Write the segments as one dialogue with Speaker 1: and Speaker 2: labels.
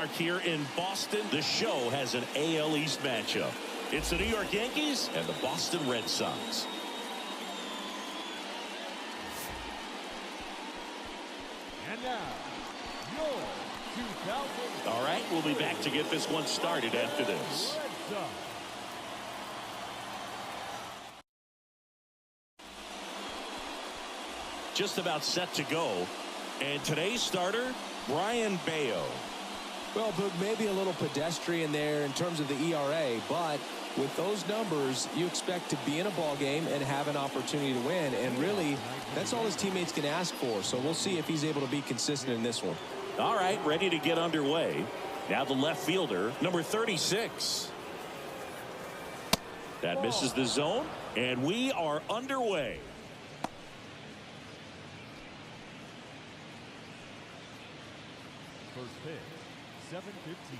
Speaker 1: ballpark here in Boston. The show has an AL East matchup. It's the New York Yankees and the Boston Red Sox.
Speaker 2: And now, your 2000.
Speaker 1: All right, we'll be back to get this one started after this. Just about set to go. And today's starter, Brayan Bello.
Speaker 3: Well, Boog, maybe a little pedestrian there in terms of the ERA, but with those numbers, you expect to be in a ball game and have an opportunity to win. And really, that's all his teammates can ask for. So we'll see if he's able to be consistent in this one.
Speaker 1: All right, ready to get underway. Now the left fielder, number 36. That misses the zone, and we are underway.
Speaker 2: First pitch, 7:15.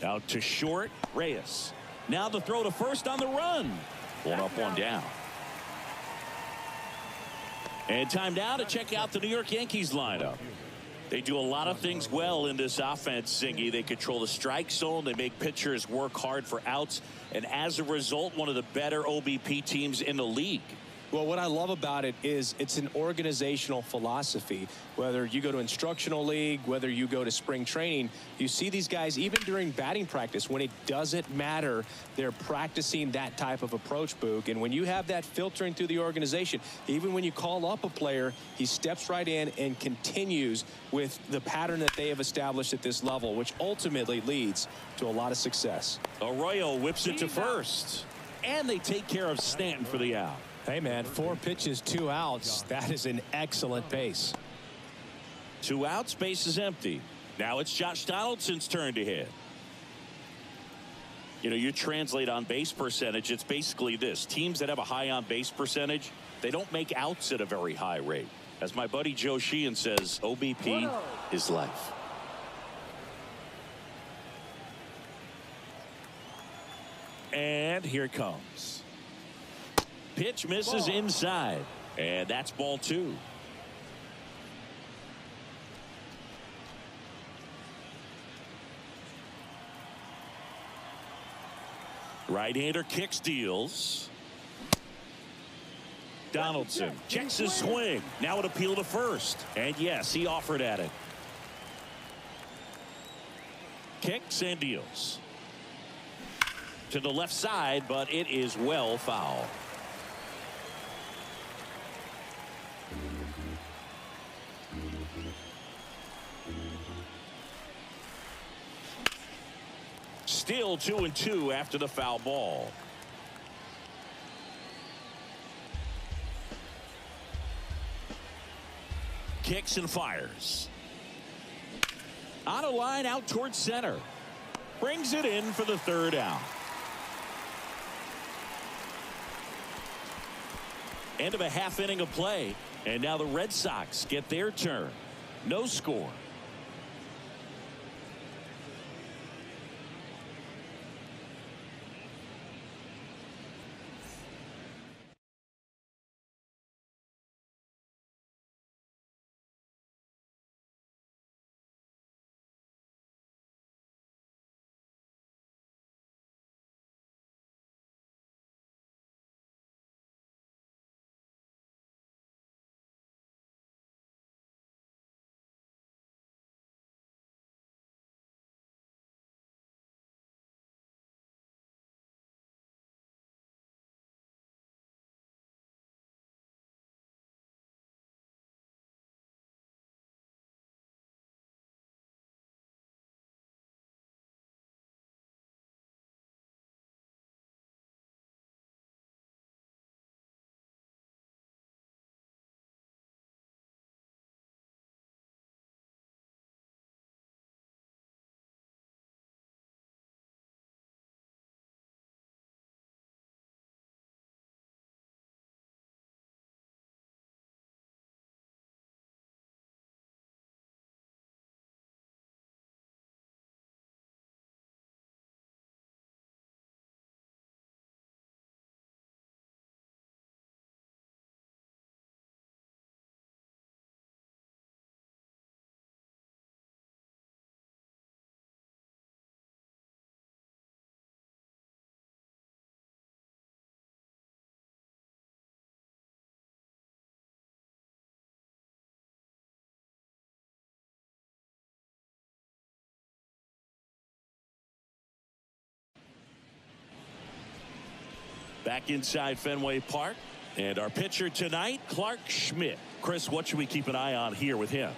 Speaker 1: Out to short, Reyes. Now the throw to first on the run. One up, one down. And time now to check out the New York Yankees lineup. They do a lot of things well in this offense, Singy. They control the strike zone. They make pitchers work hard for outs. And as a result, one of the better OBP teams in the league.
Speaker 3: Well, what I love about it is it's an organizational philosophy. Whether you go to instructional league, whether you go to spring training, you see these guys even during batting practice when it doesn't matter. They're practicing that type of approach, Boog. And when you have that filtering through the organization, even when you call up a player, he steps right in and continues with the pattern that they have established at this level, which ultimately leads to a lot of success.
Speaker 1: Arroyo whips it to first. And they take care of Stanton for the out.
Speaker 3: Hey, man, 4 pitches, 2 outs. That is an excellent pace.
Speaker 1: 2 outs, base is empty. Now it's Josh Donaldson's turn to hit. You know, you translate on base percentage, it's basically this. Teams that have a high on base percentage, they don't make outs at a very high rate. As my buddy Joe Sheehan says, OBP is life. And here it comes. Pitch misses inside, and that's ball 2. Right-hander kicks, deals. Donaldson checks his swing. Now an appeal to first, and yes, he offered at it. Kicks and deals to the left side, but it is well foul. Still 2-2 after the foul ball. Kicks and fires. On a line out towards center. Brings it in for the 3rd out. End of a half inning of play. And now the Red Sox get their turn. No score. Back inside Fenway Park. And our pitcher tonight, Clark Schmidt. Chris, what should we keep an eye on here with him?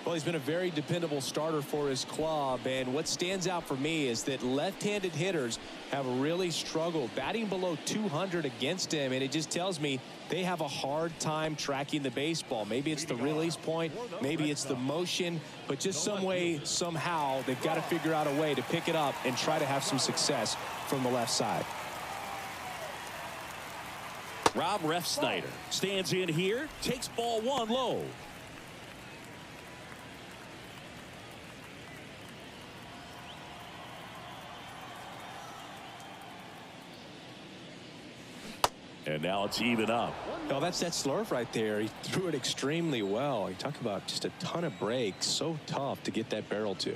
Speaker 3: Well, he's been a very dependable starter for his club, and what stands out for me is that left-handed hitters have really struggled batting below 200 against him, and it just tells me they have a hard time tracking the baseball. Maybe it's the release point, maybe it's the motion, but just some way, somehow, they've got to figure out a way to pick it up and try to have some success from the left side.
Speaker 1: Rob Refsnyder stands in here, takes ball one low. And now it's even up.
Speaker 3: Oh, that's that slurve right there. He threw it extremely well. You talk about just a ton of breaks. So tough to get that barrel to.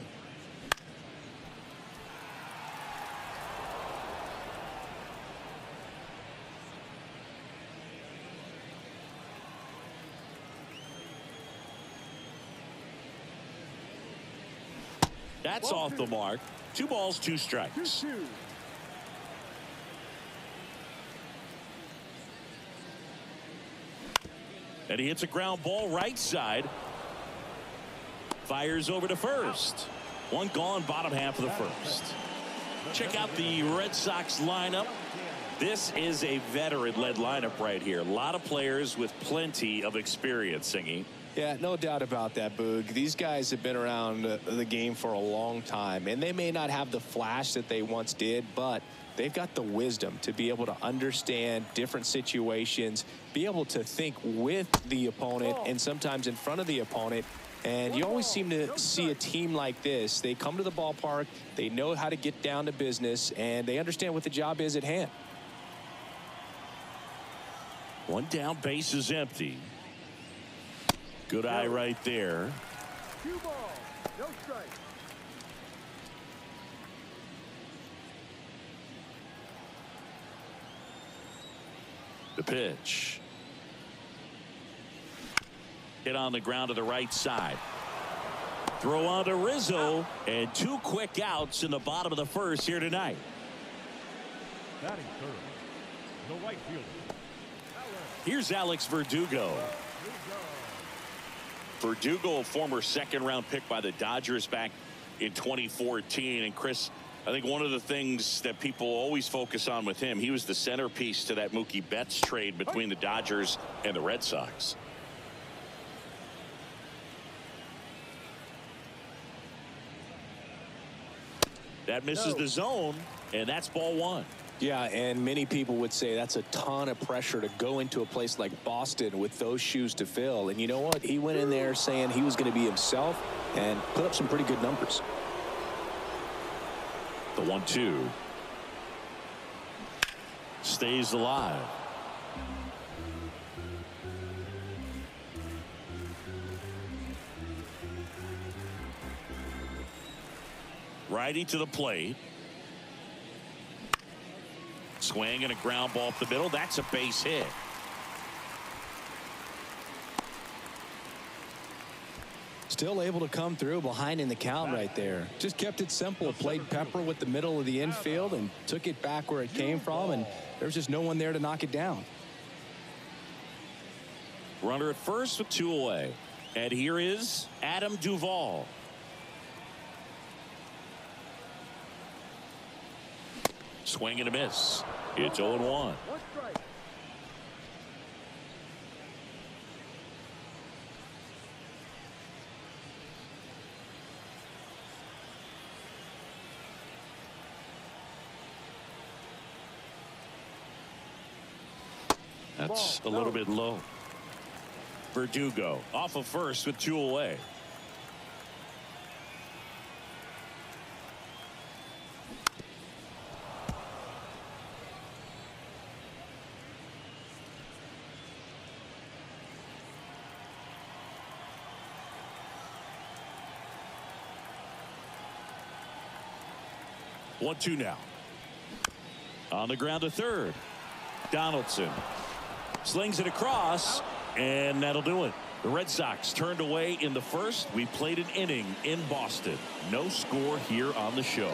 Speaker 1: That's off the mark. 2 balls, 2 strikes. And he hits a ground ball right side. Fires over to first. 1 gone, bottom half of the first. Check out the Red Sox lineup. This is a veteran-led lineup right here. A lot of players with plenty of experience, Singy.
Speaker 3: Yeah, no doubt about that, Boog. These guys have been around the game for a long time, and they may not have the flash that they once did, but they've got the wisdom to be able to understand different situations, be able to think with the opponent and sometimes in front of the opponent. And you always seem to see a team like this. They come to the ballpark, they know how to get down to business, and they understand what the job is at hand.
Speaker 1: 1 down, base is empty. Good eye right there.
Speaker 2: 2 balls, no strike.
Speaker 1: The pitch. Hit on the ground to the right side. Throw on to Rizzo, and 2 quick outs in the bottom of the first here tonight.
Speaker 2: Batting third, the right fielder.
Speaker 1: Here's Alex Verdugo. Verdugo, a former second-round pick by the Dodgers back in 2014. And Chris, I think one of the things that people always focus on with him, he was the centerpiece to that Mookie Betts trade between the Dodgers and the Red Sox. That misses the zone, and that's ball 1.
Speaker 3: Yeah, and many people would say that's a ton of pressure to go into a place like Boston with those shoes to fill. And you know what? He went in there saying he was going to be himself and put up some pretty good numbers.
Speaker 1: The 1-2 stays alive. Righty to the plate. Swing and a ground ball up the middle. That's a base hit.
Speaker 3: Still able to come through behind in the count right there. Just kept it simple. Played pepper with the middle of the infield and took it back where it came from, and there's just no one there to knock it down.
Speaker 1: Runner at first with 2 away. And here is Adam Duvall. Swing and a miss. It's 0-1.
Speaker 2: 1 strike.
Speaker 1: That's a little bit low. Verdugo off of first with 2 away. One, 2 now. On the ground to third. Donaldson slings it across, and that'll do it. The Red Sox turned away in the first. We played an inning in Boston. No score here on the show.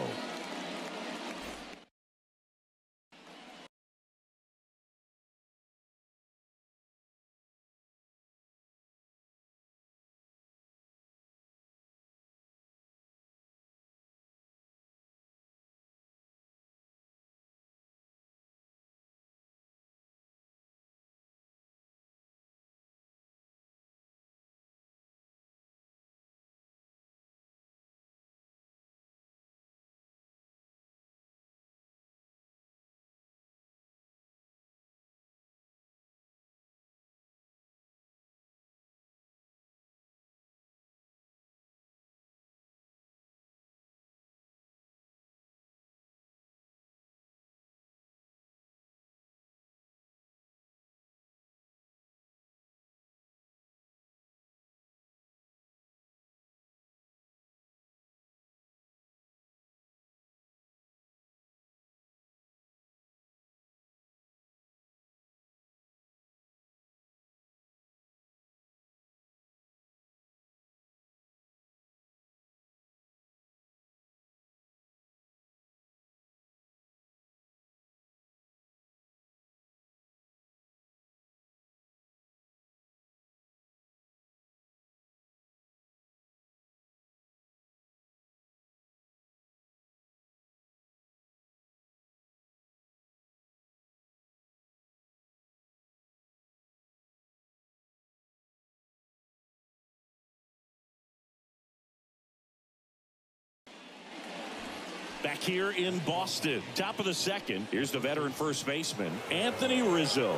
Speaker 1: back here in Boston. Top of the second. Here's the veteran first baseman, Anthony Rizzo.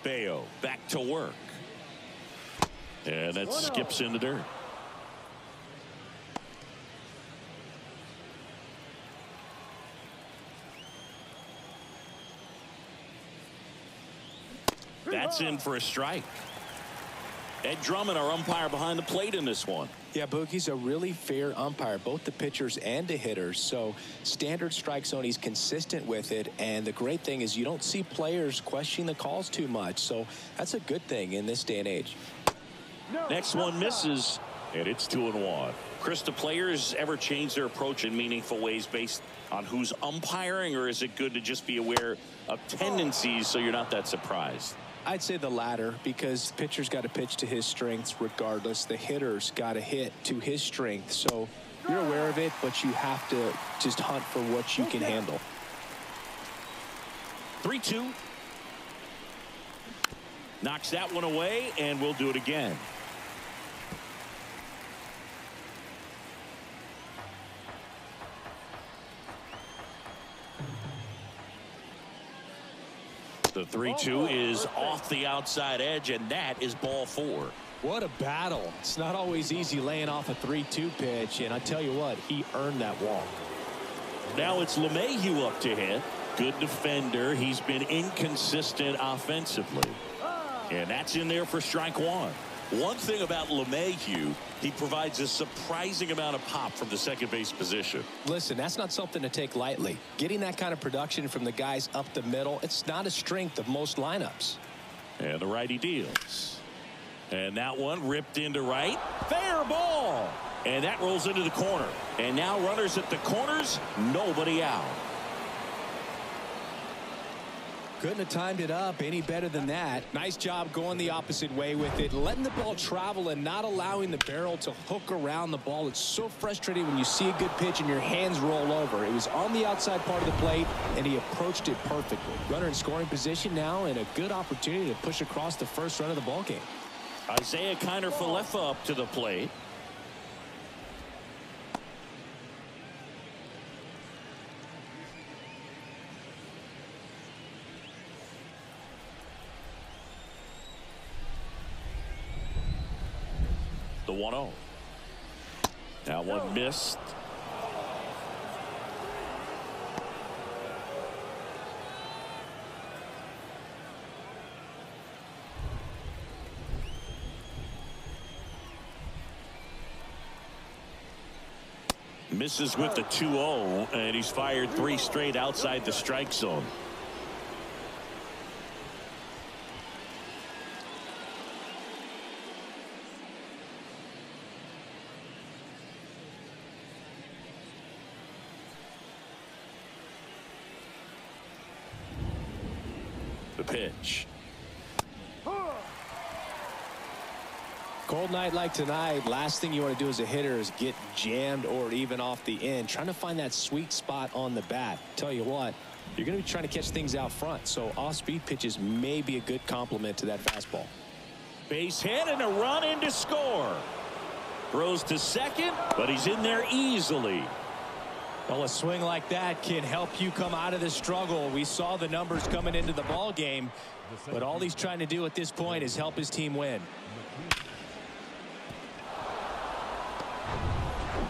Speaker 1: Bayo back to work. And that skips in the dirt. That's in for a strike. Ed Drummond, our umpire behind the plate in this one.
Speaker 3: Yeah, Boogie's a really fair umpire, both the pitchers and the hitters. So standard strike zone, he's consistent with it. And the great thing is you don't see players questioning the calls too much. So that's a good thing in this day and age.
Speaker 1: Next one misses, and it's 2-1. Chris, do players ever change their approach in meaningful ways based on who's umpiring, or is it good to just be aware of tendencies so you're not that surprised?
Speaker 3: I'd say the latter, because the pitcher's got to pitch to his strengths regardless. The hitter's got to hit to his strength. So you're aware of it, but you have to just hunt for what you can handle.
Speaker 1: 3-2. Knocks that one away, and we'll do it again. The 3-2 is off the outside edge, and that is ball 4.
Speaker 3: What a battle. It's not always easy laying off a 3-2 pitch, and I tell you what, he earned that walk.
Speaker 1: Now it's LeMahieu up to hit. Good defender. He's been inconsistent offensively. And that's in there for strike 1. One thing about LeMahieu, he provides a surprising amount of pop from the second base position.
Speaker 3: Listen, that's not something to take lightly. Getting that kind of production from the guys up the middle, it's not a strength of most lineups.
Speaker 1: And the righty deals. And that one ripped into right. Fair ball. And that rolls into the corner. And now runners at the corners, nobody out.
Speaker 3: Couldn't have timed it up any better than that. Nice job going the opposite way with it, letting the ball travel and not allowing the barrel to hook around the ball. It's so frustrating when you see a good pitch and your hands roll over. It was on the outside part of the plate, and he approached it perfectly. Runner in scoring position now, and a good opportunity to push across the first run of the ball game.
Speaker 1: Isaiah Kiner-Falefa up to the plate. The 1-0. That one missed. Misses with the 2-0, and he's fired 3 straight outside the strike zone. The pitch.
Speaker 3: Cold night like tonight, last thing you want to do as a hitter is get jammed or even off the end. Trying to find that sweet spot on the bat. Tell you what, you're going to be trying to catch things out front, so off-speed pitches may be a good complement to that fastball.
Speaker 1: Base hit and a run in to score. Throws to second, but he's in there easily.
Speaker 3: Well, a swing like that can help you come out of the struggle. We saw the numbers coming into the ball game, but all he's trying to do at this point is help his team win.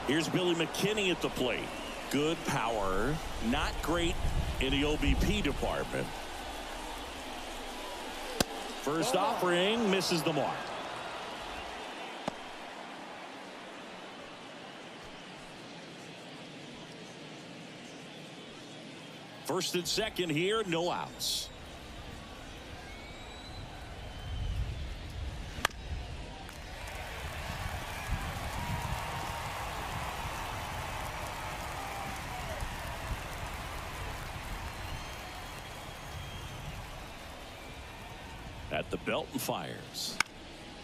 Speaker 1: Here's Billy McKinney at the plate. Good power, not great in the OBP department. First offering misses the mark. First and second here, no outs. At the belt and fires.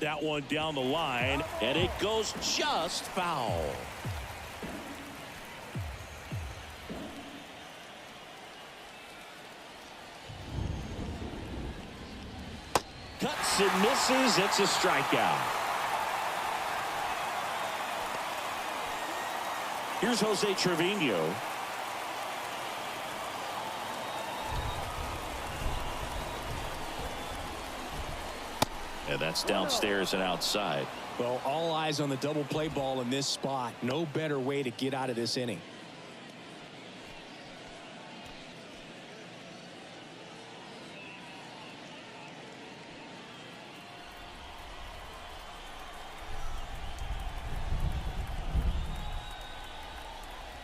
Speaker 1: That one down the line, and it goes just foul. Cuts and misses. It's a strikeout. Here's Jose Trevino. And that's downstairs and outside.
Speaker 3: Well, all eyes on the double play ball in this spot. No better way to get out of this inning.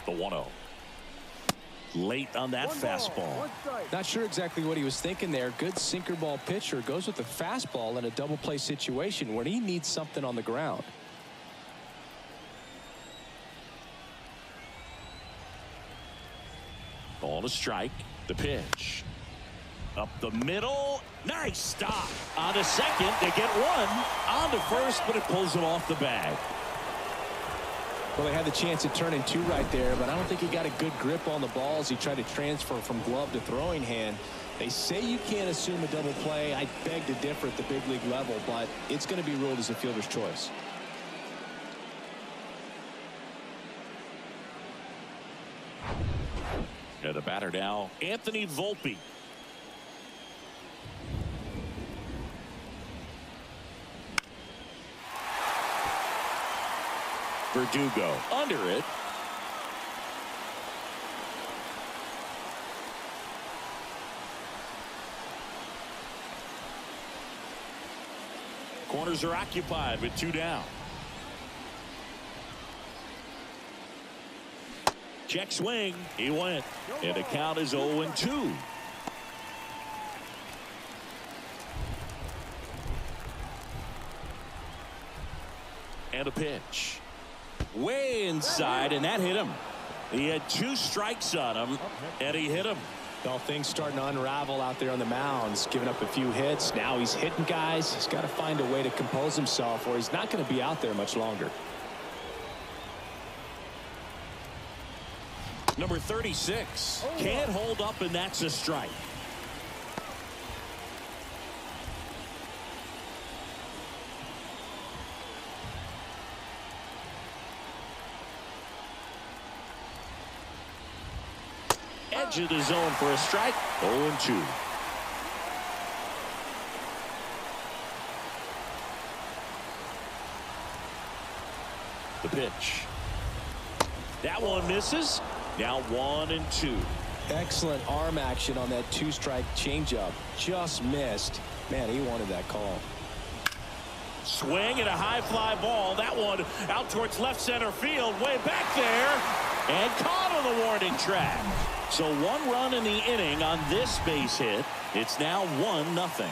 Speaker 1: The 1-0. Late on that fastball.
Speaker 3: Not sure exactly what he was thinking there. Good sinker ball pitcher goes with the fastball in a double play situation when he needs something on the ground.
Speaker 1: Ball to strike. The pitch. Up the middle. Nice stop. On to second. They get one. On to first, but it pulls him off the bag.
Speaker 3: Well, they had the chance of turning two right there, but I don't think he got a good grip on the ball as he tried to transfer from glove to throwing hand. They say you can't assume a double play. I beg to differ at the big league level, but it's going to be ruled as a fielder's choice.
Speaker 1: And the batter now, Anthony Volpe. Verdugo under it. Corners are occupied with two down. Check swing. He went. And the count is 0-2. And a pitch. Way inside, and that hit him. He had two strikes on him, and he hit him.
Speaker 3: Well, things starting to unravel out there on the mounds, giving up a few hits. Now he's hitting guys. He's got to find a way to compose himself, or he's not going to be out there much longer.
Speaker 1: Number 36 can't hold up, and that's a strike. Edge of the zone for a strike. 0-2. The pitch. That one misses. Now 1-2.
Speaker 3: Excellent arm action on that two-strike changeup. Just missed. Man, he wanted that call.
Speaker 1: Swing and a high fly ball. That one out towards left center field. Way back there. And caught on the warning track. So one run in the inning on this base hit. It's now 1-0.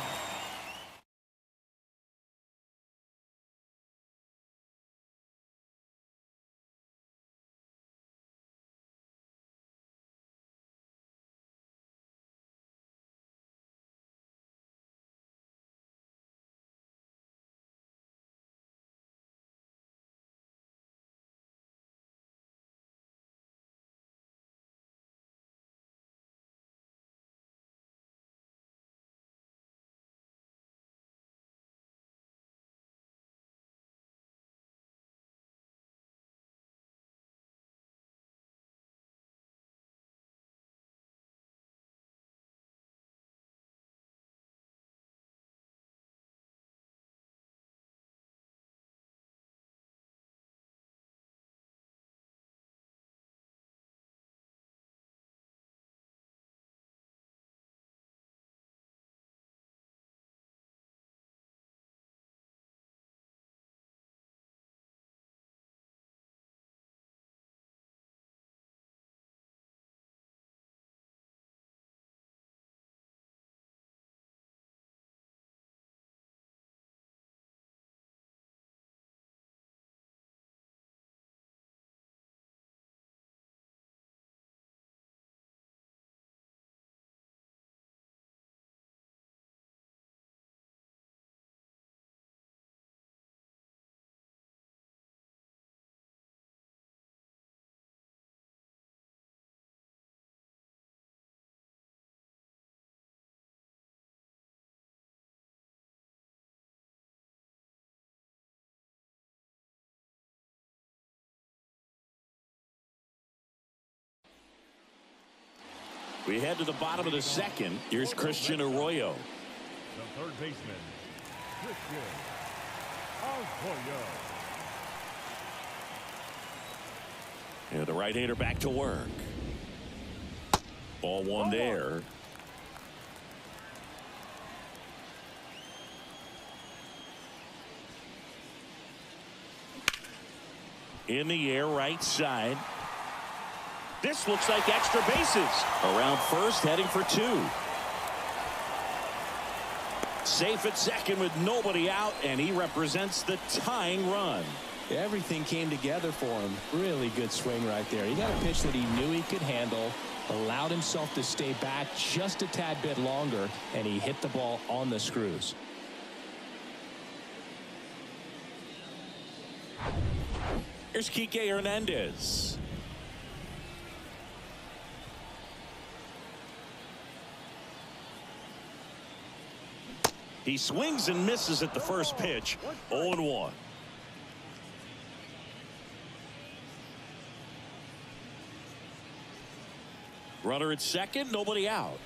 Speaker 1: We head to the bottom of the second. Here's Christian Arroyo.
Speaker 2: The third baseman, Christian Arroyo.
Speaker 1: And the right-hander back to work. Ball one there. In the air, right side. This looks like extra bases. Around first, heading for two. Safe at second with nobody out, and he represents the tying run.
Speaker 3: Everything came together for him. Really good swing right there. He got a pitch that he knew he could handle, allowed himself to stay back just a tad bit longer, and he hit the ball on the screws.
Speaker 1: Here's Kike Hernandez. He swings and misses at the first pitch. 0-1. Runner at second, nobody out.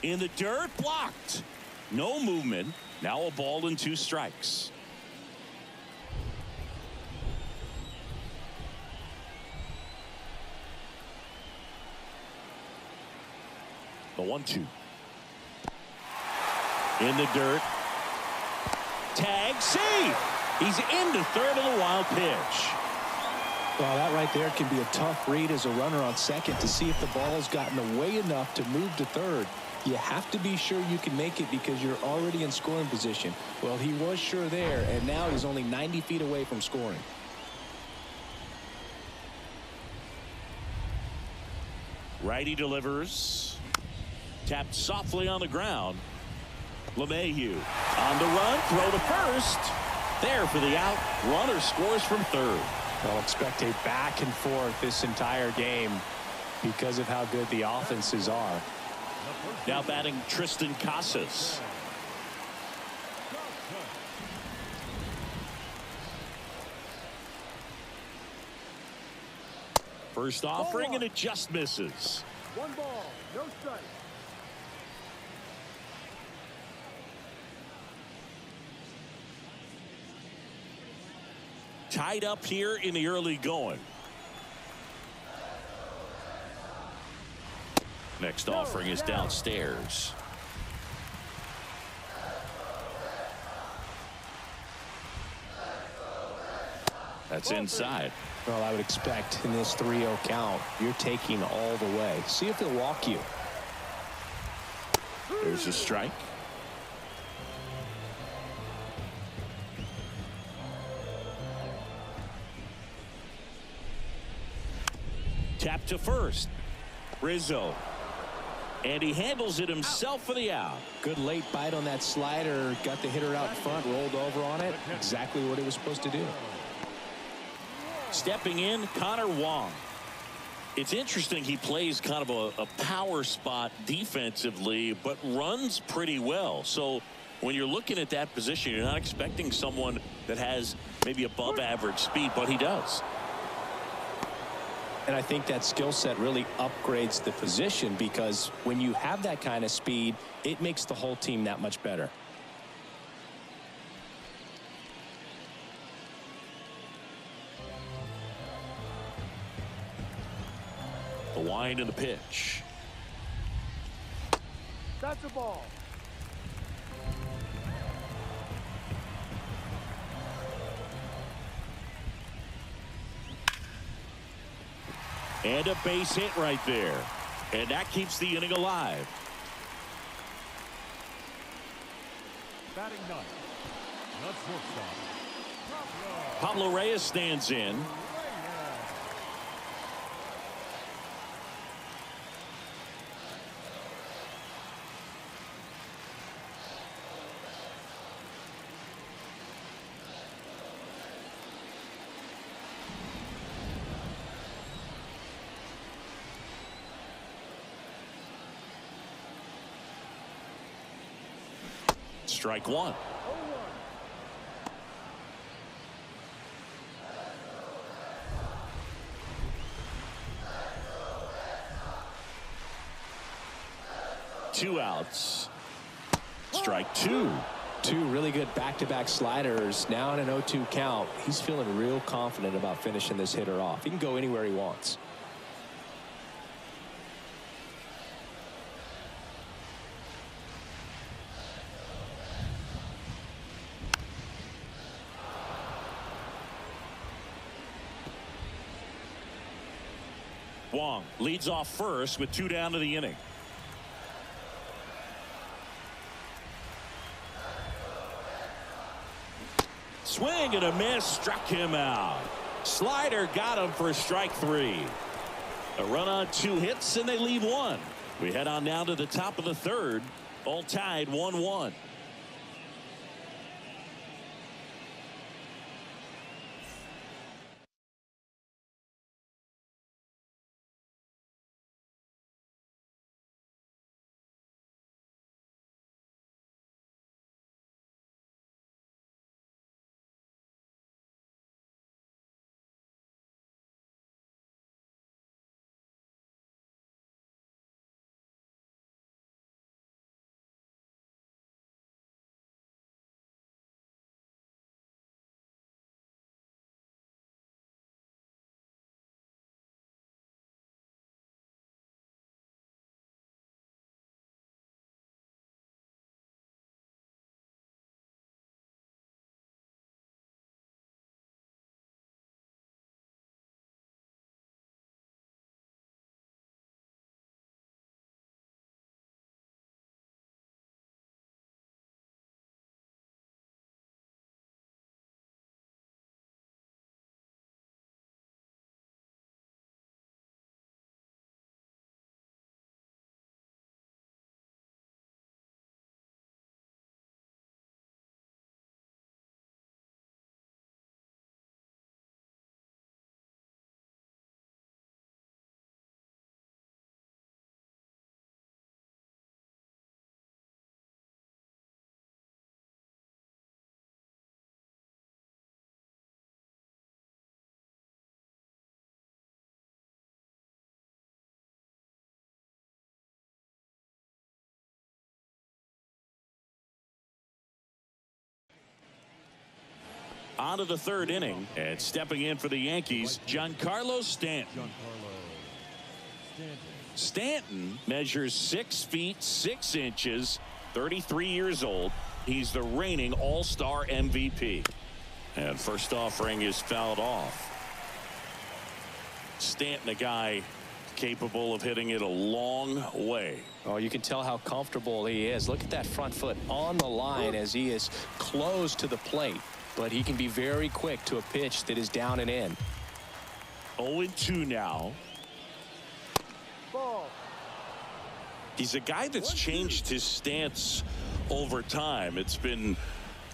Speaker 1: In the dirt, blocked. No movement. Now a ball and 2 strikes. The 1-2. In the dirt. Tag, see. He's into third of the wild pitch.
Speaker 3: Well, that right there can be a tough read as a runner on second to see if the ball's gotten away enough to move to third. You have to be sure you can make it because you're already in scoring position. Well, he was sure there, and now he's only 90 feet away from scoring.
Speaker 1: Righty delivers. Tapped softly on the ground. LeMahieu on the run, throw to first. There for the out. Runner scores from third.
Speaker 3: I'll expect a back and forth this entire game because of how good the offenses are.
Speaker 1: Now batting Tristan Casas. First offering and it just misses.
Speaker 2: 1 ball, no strike.
Speaker 1: Tied up here in the early going. Next offering is downstairs. That's inside.
Speaker 3: Well, I would expect in this 3-0 count, you're taking all the way. See if he'll walk you.
Speaker 1: There's a strike. Tap to first. Rizzo. And he handles it himself for the out.
Speaker 3: Good late bite on that slider. Got the hitter out front, rolled over on it. Exactly what he was supposed to do.
Speaker 1: Stepping in, Connor Wong. It's interesting he plays kind of a power spot defensively, but runs pretty well. So when you're looking at that position, you're not expecting someone that has maybe above average speed, but he does.
Speaker 3: And I think that skill set really upgrades the position because when you have that kind of speed, it makes the whole team that much better.
Speaker 1: The wind and the pitch.
Speaker 2: That's a ball.
Speaker 1: And a base hit right there. And that keeps the inning alive.
Speaker 2: Batting ninth. The shortstop,
Speaker 1: Pablo Reyes stands in. Strike one. 2 outs. Strike two.
Speaker 3: Two really good back-to-back sliders. Now in an 0-2 count. He's feeling real confident about finishing this hitter off. He can go anywhere he wants.
Speaker 1: Wong leads off first with 2 down to the inning. Swing and a miss, struck him out. Slider got him for strike 3. A run on 2 hits and they leave 1. We head on now to the top of the 3rd. All tied 1-1. On to the 3rd inning, and stepping in for the Yankees, Giancarlo Stanton. Stanton measures 6 feet 6 inches, 33 years old. He's the reigning All-Star MVP. And first offering is fouled off. Stanton, a guy capable of hitting it a long way.
Speaker 3: Oh, you can tell how comfortable he is. Look at that front foot on the line as he is close to the plate. But he can be very quick to a pitch that is down and in.
Speaker 1: 0-2 now.
Speaker 2: Ball.
Speaker 1: He's a guy that's changed his stance over time. It's been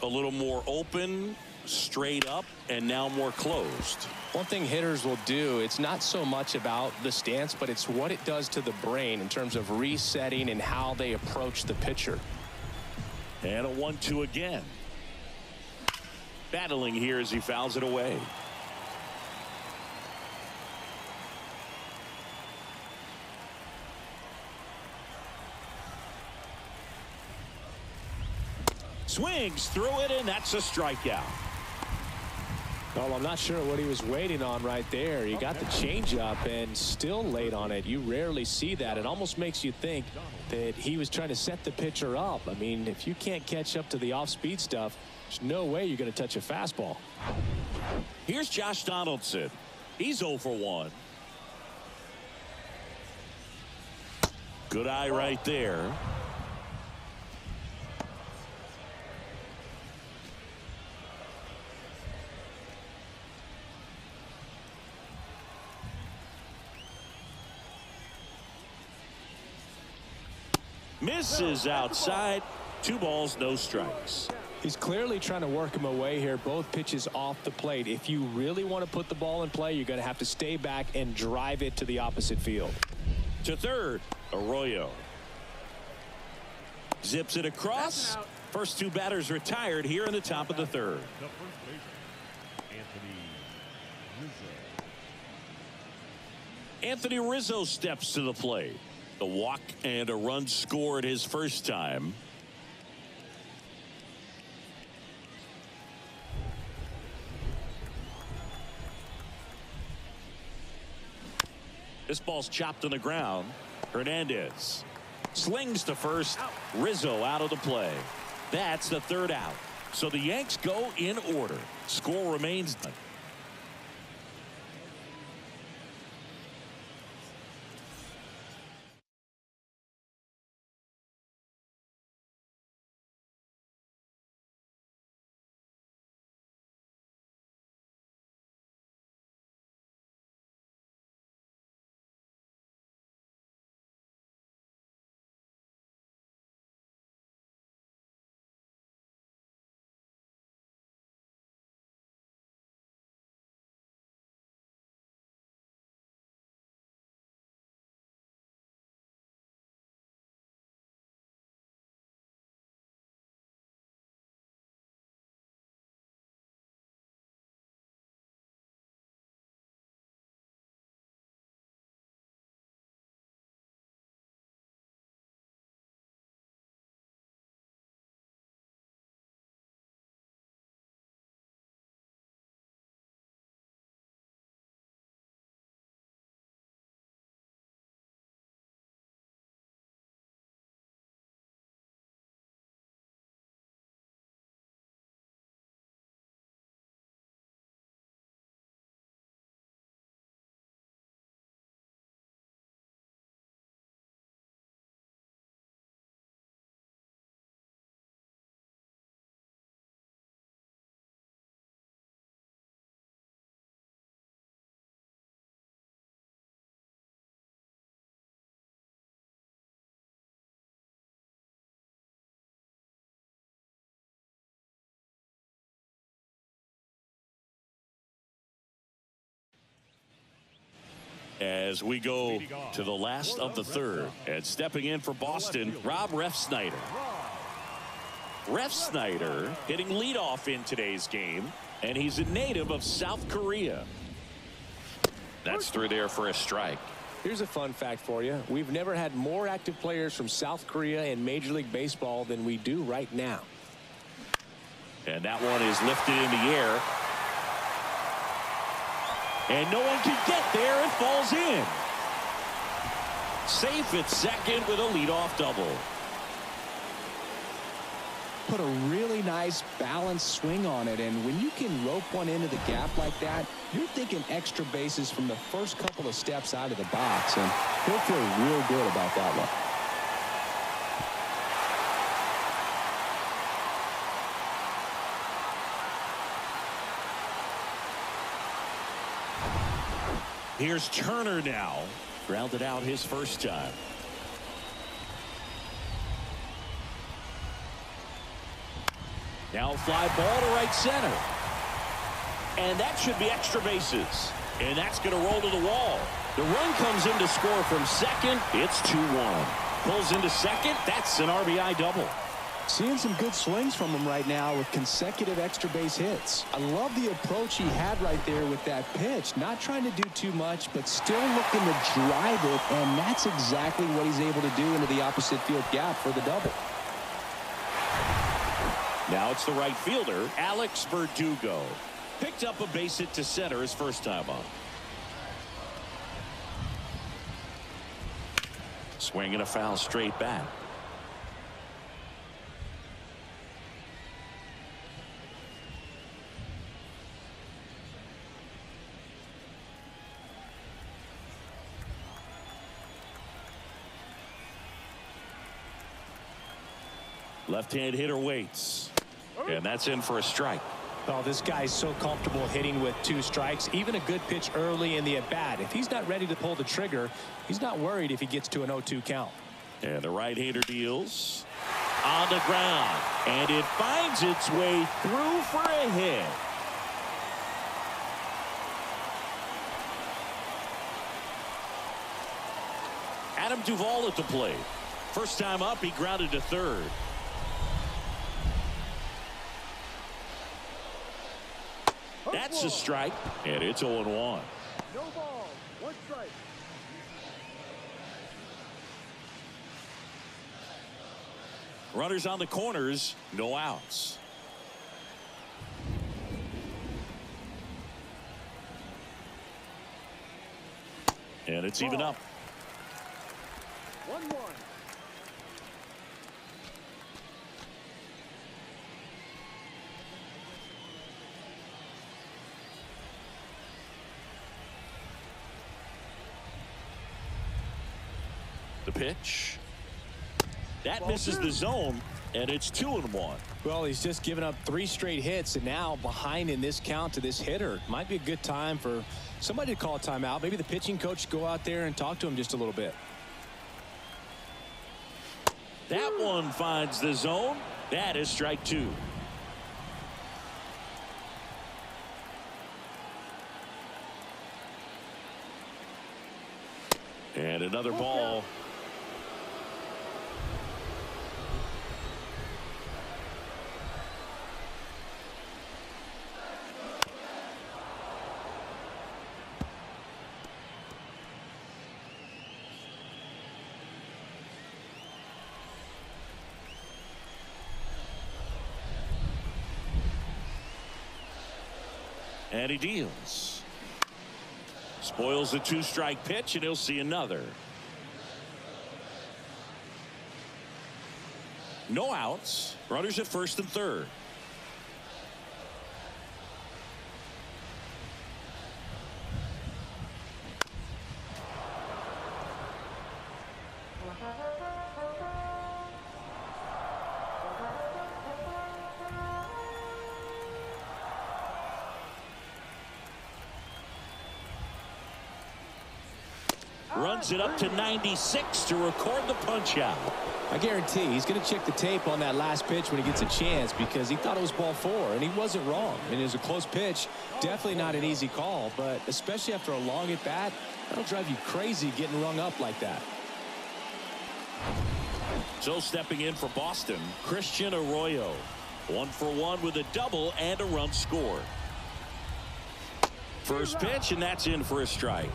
Speaker 1: a little more open, straight up, and now more closed.
Speaker 3: One thing hitters will do, it's not so much about the stance, but it's what it does to the brain in terms of resetting and how they approach the pitcher.
Speaker 1: And a 1-2 again. Battling here as he fouls it away. Swings through it, and that's a strikeout.
Speaker 3: Well, I'm not sure what he was waiting on right there. He got the changeup and still late on it. You rarely see that. It almost makes you think that he was trying to set the pitcher up. I mean, if you can't catch up to the off-speed stuff, there's no way you're going to touch a fastball.
Speaker 1: Here's Josh Donaldson. He's 0 for 1. Good eye right there. Misses outside. 2 balls, no strikes.
Speaker 3: He's clearly trying to work him away here. Both pitches off the plate. If you really want to put the ball in play, you're going to have to stay back and drive it to the opposite field.
Speaker 1: To 3rd, Arroyo. Zips it across. First two batters retired here in the top of the third.
Speaker 2: The first baseman,
Speaker 1: Anthony Rizzo steps to the plate. A walk and a run scored his first time. This ball's chopped on the ground. Hernandez slings to first. Rizzo out of the play. That's the third out. So the Yanks go in order. Score remains. As we go to the last of the third, and stepping in for Boston, Rob Refsnyder. Refsnyder hitting leadoff in today's game, and he's a native of South Korea. That's through there for a strike.
Speaker 3: Here's a fun fact for you. We've never had more active players from South Korea in Major League Baseball than we do right now.
Speaker 1: And that one is lifted in the air. And no one can get there. It falls in. Safe at second with a leadoff double.
Speaker 4: Put a really nice balanced swing on it, and when you can rope one into the gap like that, you're thinking extra bases from the first couple of steps out of the box, and he'll feel real good about that one.
Speaker 1: Here's Turner now. Grounded out his first time. Now fly ball to right center. And that should be extra bases. And that's going to roll to the wall. The run comes in to score from second. It's 2-1. Pulls into second. That's an RBI double.
Speaker 4: Seeing some good swings from him right now with consecutive extra base hits. I love the approach he had right there with that pitch. Not trying to do too much, but still looking to drive it, and that's exactly what he's able to do into the opposite field gap for the double.
Speaker 1: Now it's the right fielder, Alex Verdugo. Picked up a base hit to center his first time up. Swing and a foul straight back. Left-hand hitter waits. And that's in for a strike.
Speaker 3: Oh, this guy's so comfortable hitting with 2 strikes. Even a good pitch early in the at-bat. If he's not ready to pull the trigger, he's not worried if he gets to an 0-2 count.
Speaker 1: And the right-hander deals on the ground. And it finds its way through for a hit. Adam Duvall at the plate. First time up, he grounded to third. That's a strike, and it's 0-1.
Speaker 2: No ball, 1 strike.
Speaker 1: Runners on the corners, no outs. And it's even up.
Speaker 2: 1-1.
Speaker 1: The pitch. That misses the zone, and it's 2-1.
Speaker 3: Well, he's just given up 3 straight hits, and now behind in this count to this hitter. Might be a good time for somebody to call a timeout. Maybe the pitching coach go out there and talk to him just a little bit.
Speaker 1: That one finds the zone. That is strike 2. And another ball. And he deals. Spoils the 2-strike pitch, and he'll see another. No outs. Runners at first and third. Runs it up to 96 to record the punch out.
Speaker 3: I guarantee he's going to check the tape on that last pitch when he gets a chance, because he thought it was ball 4, and he wasn't wrong. I mean, it was a close pitch. Definitely not an easy call, but especially after a long at bat, that'll drive you crazy getting rung up like that.
Speaker 1: So stepping in for Boston, Christian Arroyo. 1 for 1 with a double and a run scored. First pitch, and that's in for a strike.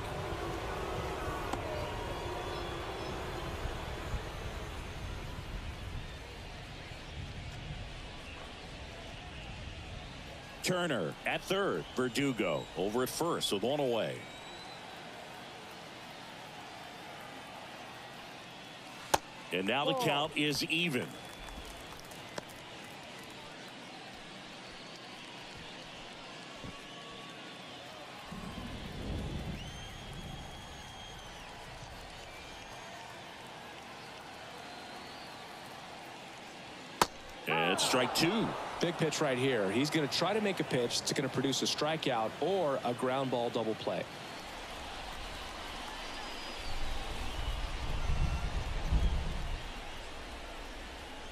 Speaker 1: Turner at third. Verdugo over at first with 1 away. And now the count is even. And strike 2.
Speaker 3: Big pitch right here. He's going to try to make a pitch that's going to produce a strikeout or a ground ball double play.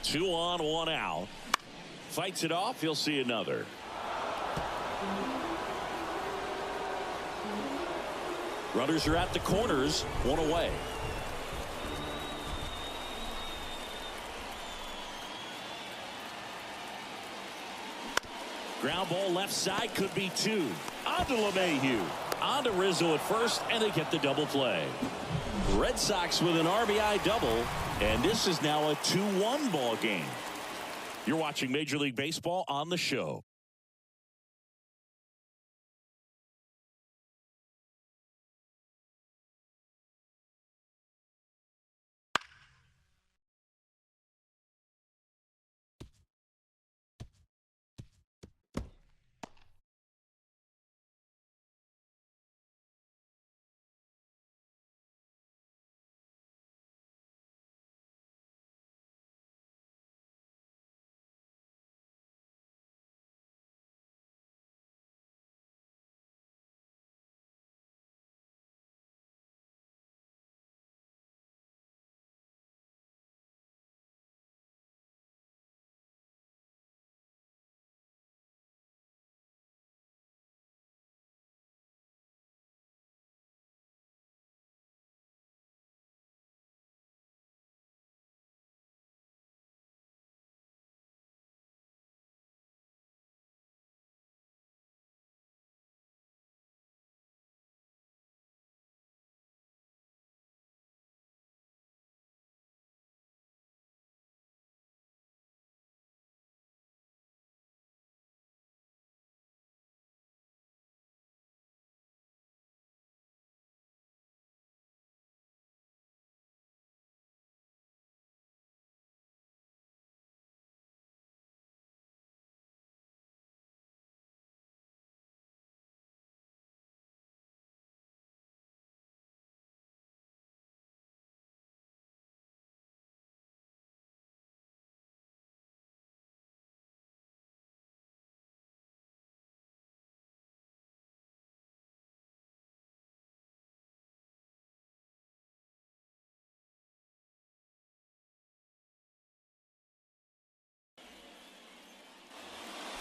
Speaker 1: Two on, 1 out. Fights it off. He'll see another. Runners are at the corners. 1 away. Ground ball left side, could be 2. On to LeMahieu. On to Rizzo at first, and they get the double play. Red Sox with an RBI double, and this is now a 2-1 ball game. You're watching Major League Baseball on the show.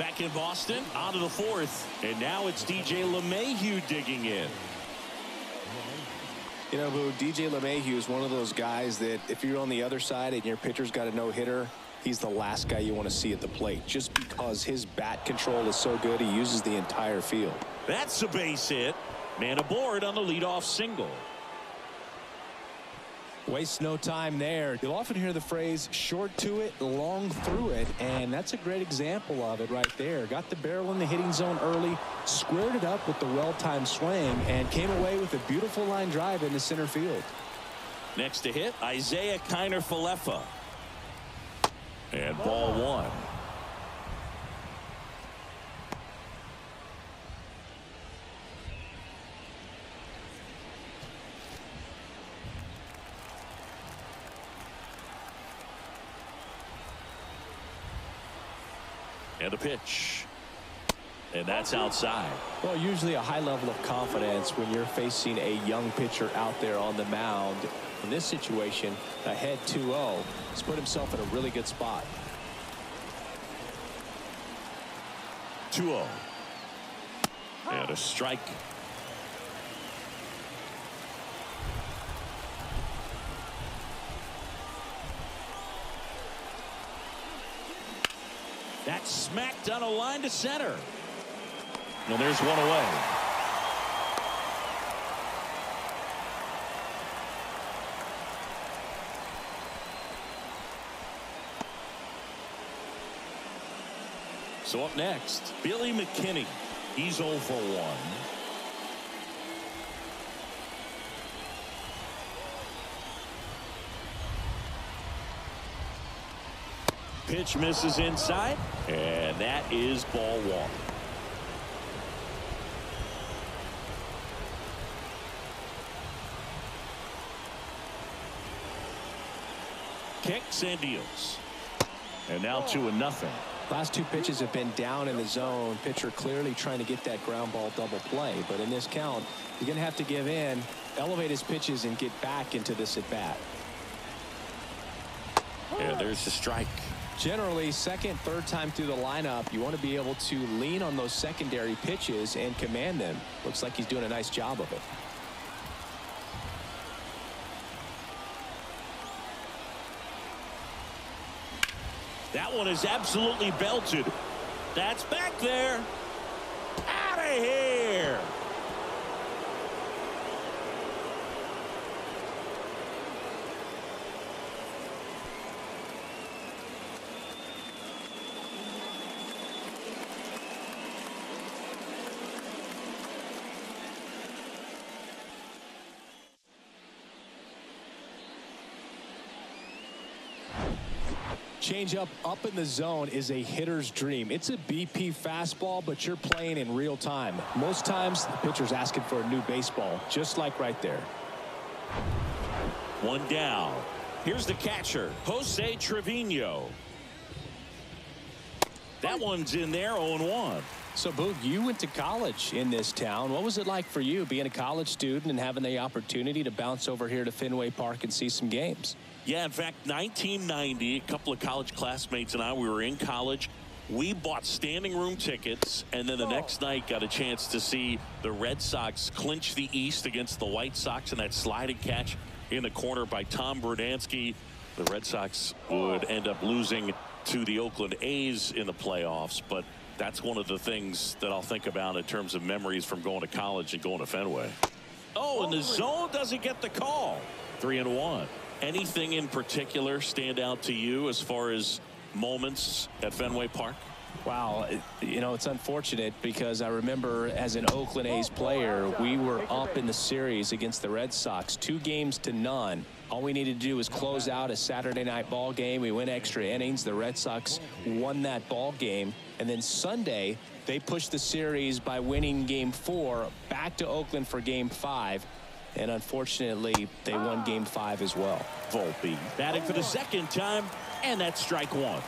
Speaker 1: Back in Boston, on to the fourth. And now it's DJ LeMahieu digging in.
Speaker 3: You know, Boo, DJ LeMahieu is one of those guys that if you're on the other side and your pitcher's got a no-hitter, he's the last guy you want to see at the plate just because his bat control is so good. He uses the entire field.
Speaker 1: That's a base hit. Man aboard on the leadoff single.
Speaker 4: Waste no time there. You'll often hear the phrase short to it, long through it, and that's a great example of it right there. Got the barrel in the hitting zone early, squared it up with the well-timed swing, and came away with a beautiful line drive into center field.
Speaker 1: Next to hit, Isaiah Kiner-Falefa. And ball one. And a pitch. And that's outside.
Speaker 3: Well, usually a high level of confidence when you're facing a young pitcher out there on the mound. In this situation, ahead 2-0, he's put himself in a really good spot.
Speaker 1: 2-0. And a strike. That's smacked on a line to center. And there's one away. So up next, Billy McKinney. He's 0 for 1. Pitch misses inside, and that is ball one. Kicks and deals. And now 2-0.
Speaker 3: Last two pitches have been down in the zone. Pitcher clearly trying to get that ground ball double play. But in this count, you're going to have to give in, elevate his pitches, and get back into this at bat.
Speaker 1: And there's the strike.
Speaker 3: Generally, second, third time through the lineup, you want to be able to lean on those secondary pitches and command them. Looks like he's doing a nice job of it.
Speaker 1: That one is absolutely belted. That's back there. Out of here.
Speaker 3: Changeup up in the zone is a hitter's dream. It's a BP fastball, but you're playing in real time. Most times, the pitcher's asking for a new baseball, just like right there.
Speaker 1: One down. Here's the catcher, Jose Trevino. That one's in there, 0-1.
Speaker 3: So, Boog, you went to college in this town. What was it like for you being a college student and having the opportunity to bounce over here to Fenway Park and see some games?
Speaker 1: Yeah, in fact, 1990, a couple of college classmates and I, we were in college. We bought standing room tickets, and then the next night got a chance to see the Red Sox clinch the East against the White Sox in that sliding catch in the corner by Tom Brudansky. The Red Sox would end up losing to the Oakland A's in the playoffs, but that's one of the things that I'll think about in terms of memories from going to college and going to Fenway. Oh, and the zone doesn't get the call. 3-1. Anything in particular stand out to you as far as moments at Fenway Park?
Speaker 3: Wow, you know, it's unfortunate because I remember as an Oakland A's player, we were up in the series against the Red Sox, 2-0. All we needed to do was close out a Saturday night ball game. We went extra innings. The Red Sox won that ball game. And then Sunday, they pushed the series by winning Game 4 back to Oakland for Game 5. And unfortunately, they won Game 5 as well.
Speaker 1: Volpe batting for the second time, and that's strike one.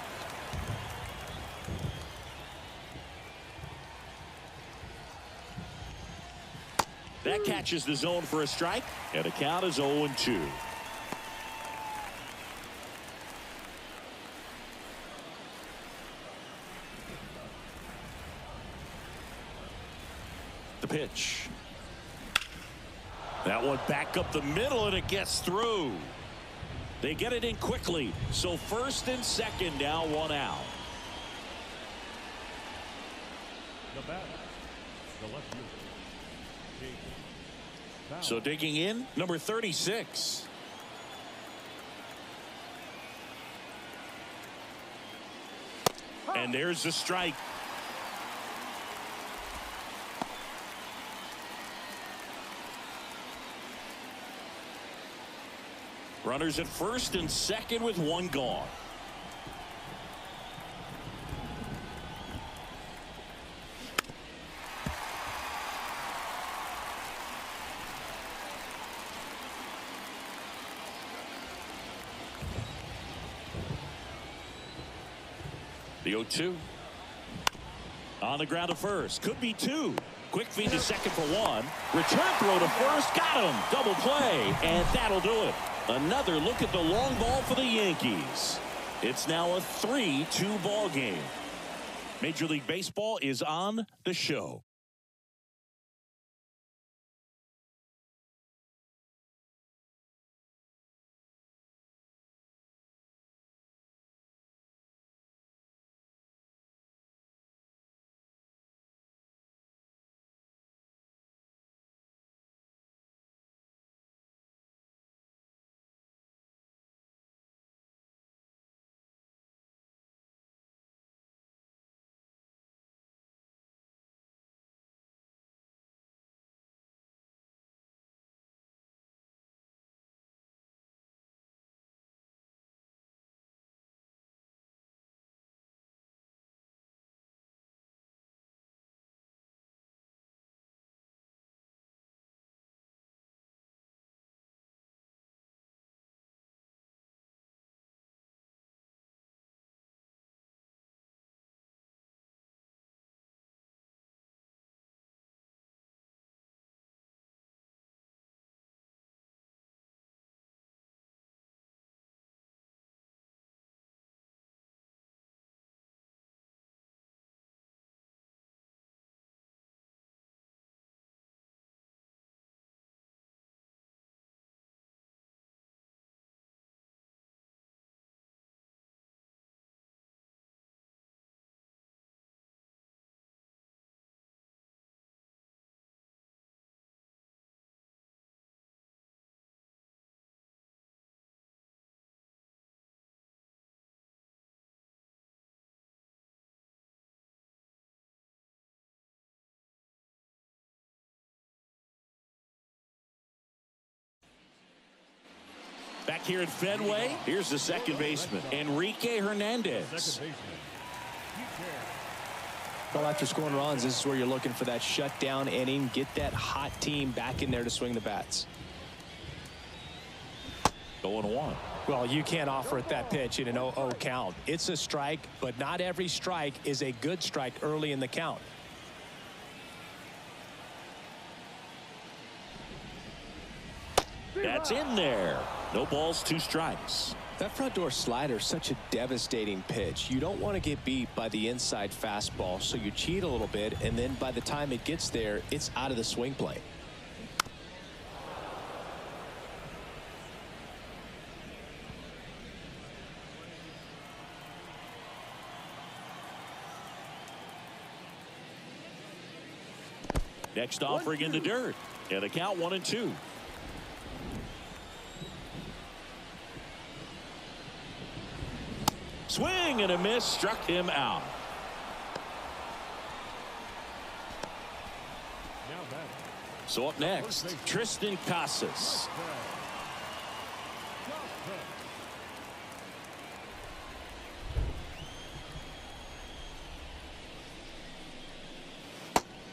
Speaker 1: That catches the zone for a strike, and the count is 0-2. pitch. That one back up the middle, and it gets through. They get it in quickly. So first and second, now one out.
Speaker 2: The batter, the left fielder.
Speaker 1: So digging in, number 36. And there's the strike. Runners at first and second with one gone. The 0-2. On the ground to first. Could be two. Quick feed to second for one. Return throw to first. Got him. Double play. And that'll do it. Another look at the long ball for the Yankees. It's now a 3-2 ball game. Major League Baseball is on the show. Back here at Fenway, here's the second baseman, Enrique Hernandez.
Speaker 3: Well, after scoring runs, this is where you're looking for that shutdown inning. Get that hot team back in there to swing the bats.
Speaker 1: 0-1.
Speaker 3: Well, you can't offer it that pitch in an 0-0 count. It's a strike, but not every strike is a good strike early in the count.
Speaker 1: That's in there. No balls, 2 strikes.
Speaker 3: That front door slider is such a devastating pitch. You don't want to get beat by the inside fastball, so you cheat a little bit, and then by the time it gets there, it's out of the swing plane.
Speaker 1: Next offering in the dirt. And a count 1-2. Swing and a miss, struck him out. So up next, Tristan Casas.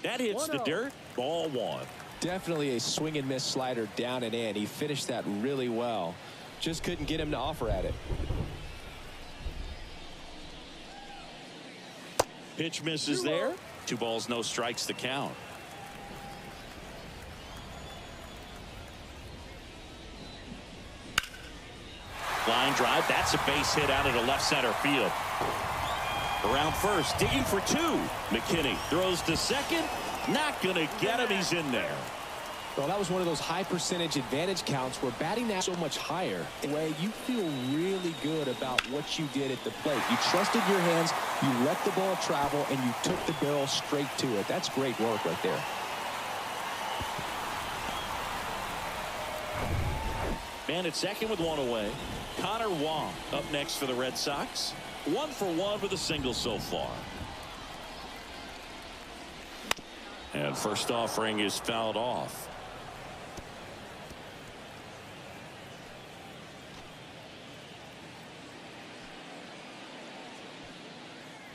Speaker 1: That hits the dirt. Ball 1.
Speaker 3: Definitely a swing and miss slider down and in. He finished that really well. Just couldn't get him to offer at it.
Speaker 1: Pitch misses there. 2 balls, no strikes to count. Line drive. That's a base hit out into left center field. Around first, digging for 2. McKinney throws to second. Not going to get him. He's in there.
Speaker 3: Well, that was one of those high percentage advantage counts where batting now so much higher. In a way, you feel really good about what you did at the plate. You trusted your hands, you let the ball travel, and you took the barrel straight to it. That's great work right there.
Speaker 1: Man at second with one away. Connor Wong up next for the Red Sox. 1 for 1 with a single so far. And first offering is fouled off.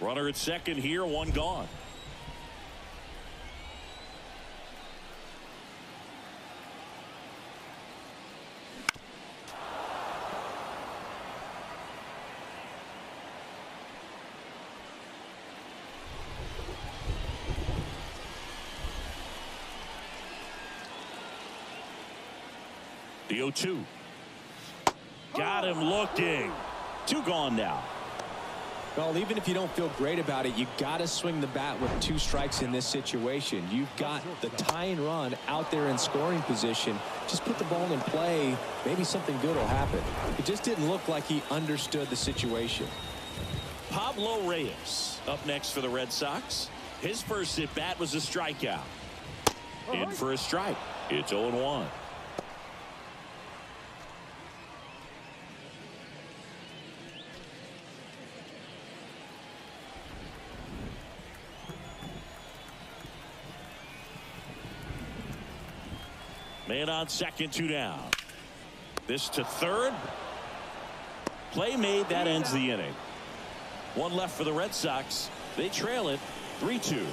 Speaker 1: Runner at second here, one gone. The 0-2. Got him looking. 2 gone now.
Speaker 3: Well, even if you don't feel great about it, you got to swing the bat with 2 strikes in this situation. You've got the tying run out there in scoring position. Just put the ball in play. Maybe something good will happen. It just didn't look like he understood the situation.
Speaker 1: Pablo Reyes up next for the Red Sox. His first at bat was a strikeout. In for a strike. It's 0-1. Man on second, 2 down. This to third. Play made. That ends the inning. 1 left for the Red Sox. They trail it 3-2.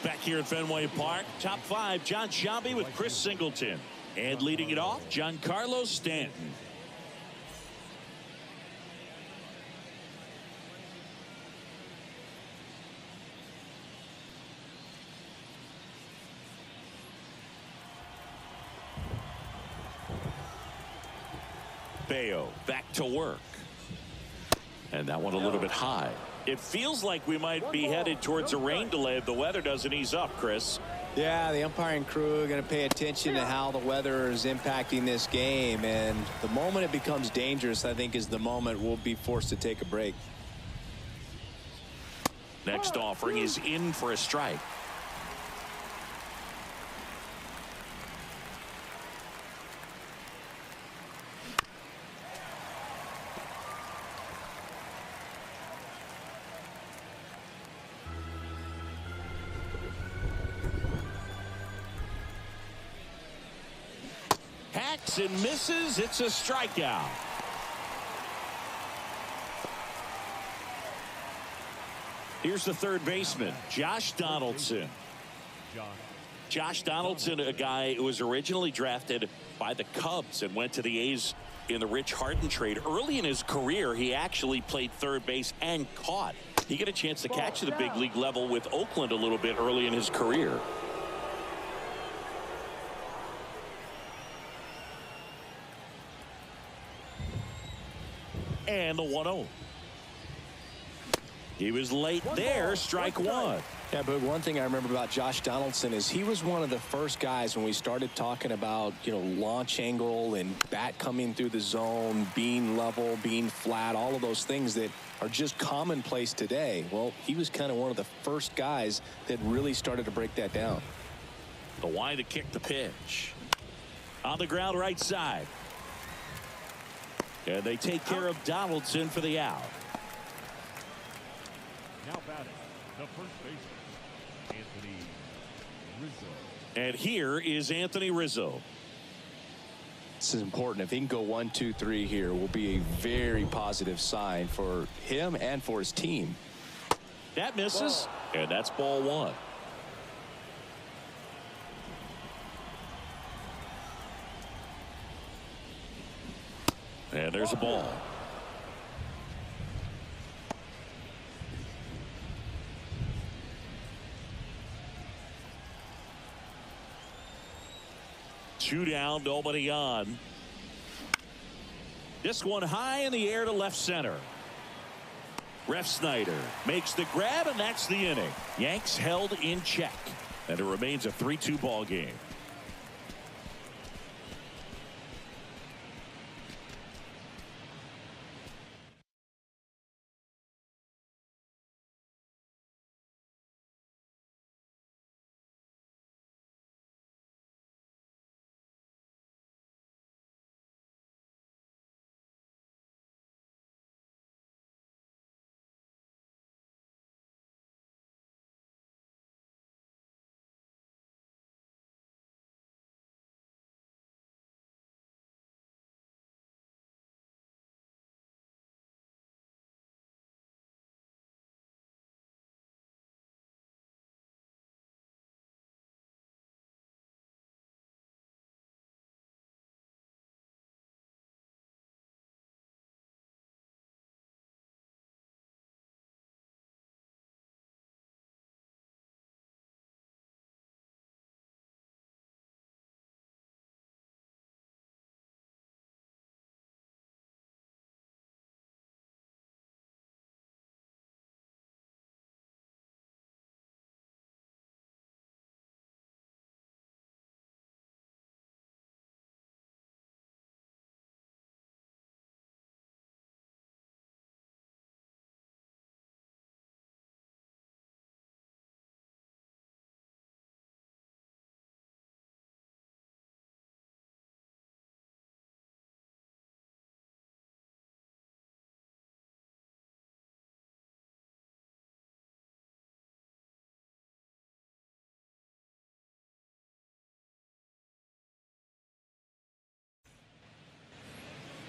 Speaker 1: Back here at Fenway Park, top 5, John Sciambi with Chris Singleton. And leading it off, Giancarlo Stanton. Bayo back to work. And that one a little bit high. It feels like we might be headed towards a rain delay if the weather doesn't ease up, Chris.
Speaker 4: Yeah, the umpiring crew are going to pay attention to how the weather is impacting this game. And the moment it becomes dangerous, I think, is the moment we'll be forced to take a break.
Speaker 1: Next offering is in for a strike. And misses. It's a strikeout. Here's the third baseman, Josh Donaldson. Josh Donaldson, a guy who was originally drafted by the Cubs and went to the A's in the Rich Harden trade. Early in his career, he actually played third base and caught. He got a chance to catch at the big league level with Oakland a little bit early in his career. And the 1-0. He was late there, strike one.
Speaker 3: Yeah, but one thing I remember about Josh Donaldson is he was one of the first guys when we started talking about, launch angle and bat coming through the zone, being level, being flat, all of those things that are just commonplace today. Well, he was kind of one of the first guys that really started to break that down.
Speaker 1: The wind to kick the pitch. On the ground right side. And they take care of Donaldson for the out.
Speaker 2: Now batting, the first baseman, Anthony Rizzo.
Speaker 1: And here is Anthony Rizzo.
Speaker 3: This is important. If he can go 1, 2, 3 here, will be a very positive sign for him and for his team.
Speaker 1: That misses, and that's ball one. And there's a ball. Two down, nobody on. This one high in the air to left center. Ref Snyder makes the grab, and that's the inning. Yanks held in check, and it remains a 3-2 ball game.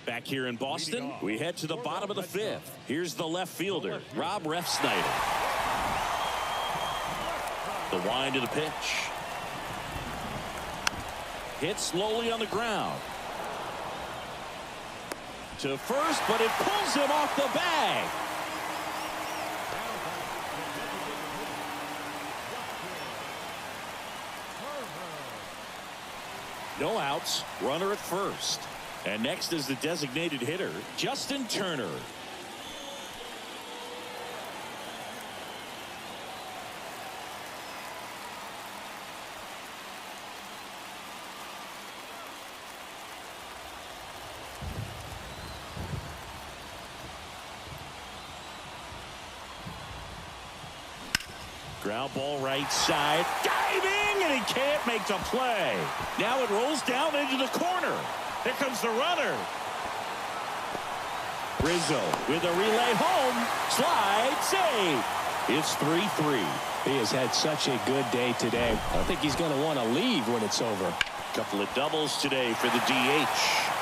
Speaker 1: Back here in Boston, we head to the bottom of the fifth. Here's the left fielder, Rob Ref Snyder. The wind to the pitch. Hit slowly on the ground. To first, but it pulls him off the bag. No outs, runner at first. And next is the designated hitter, Justin Turner. Ground ball right side, diving, and he can't make the play. Now it rolls down into the corner. Here comes the runner. Rizzo with a relay home. Slide save. It's 3-3.
Speaker 3: He has had such a good day today. I don't think he's going to want to leave when it's over.
Speaker 1: Couple of doubles today for the DH.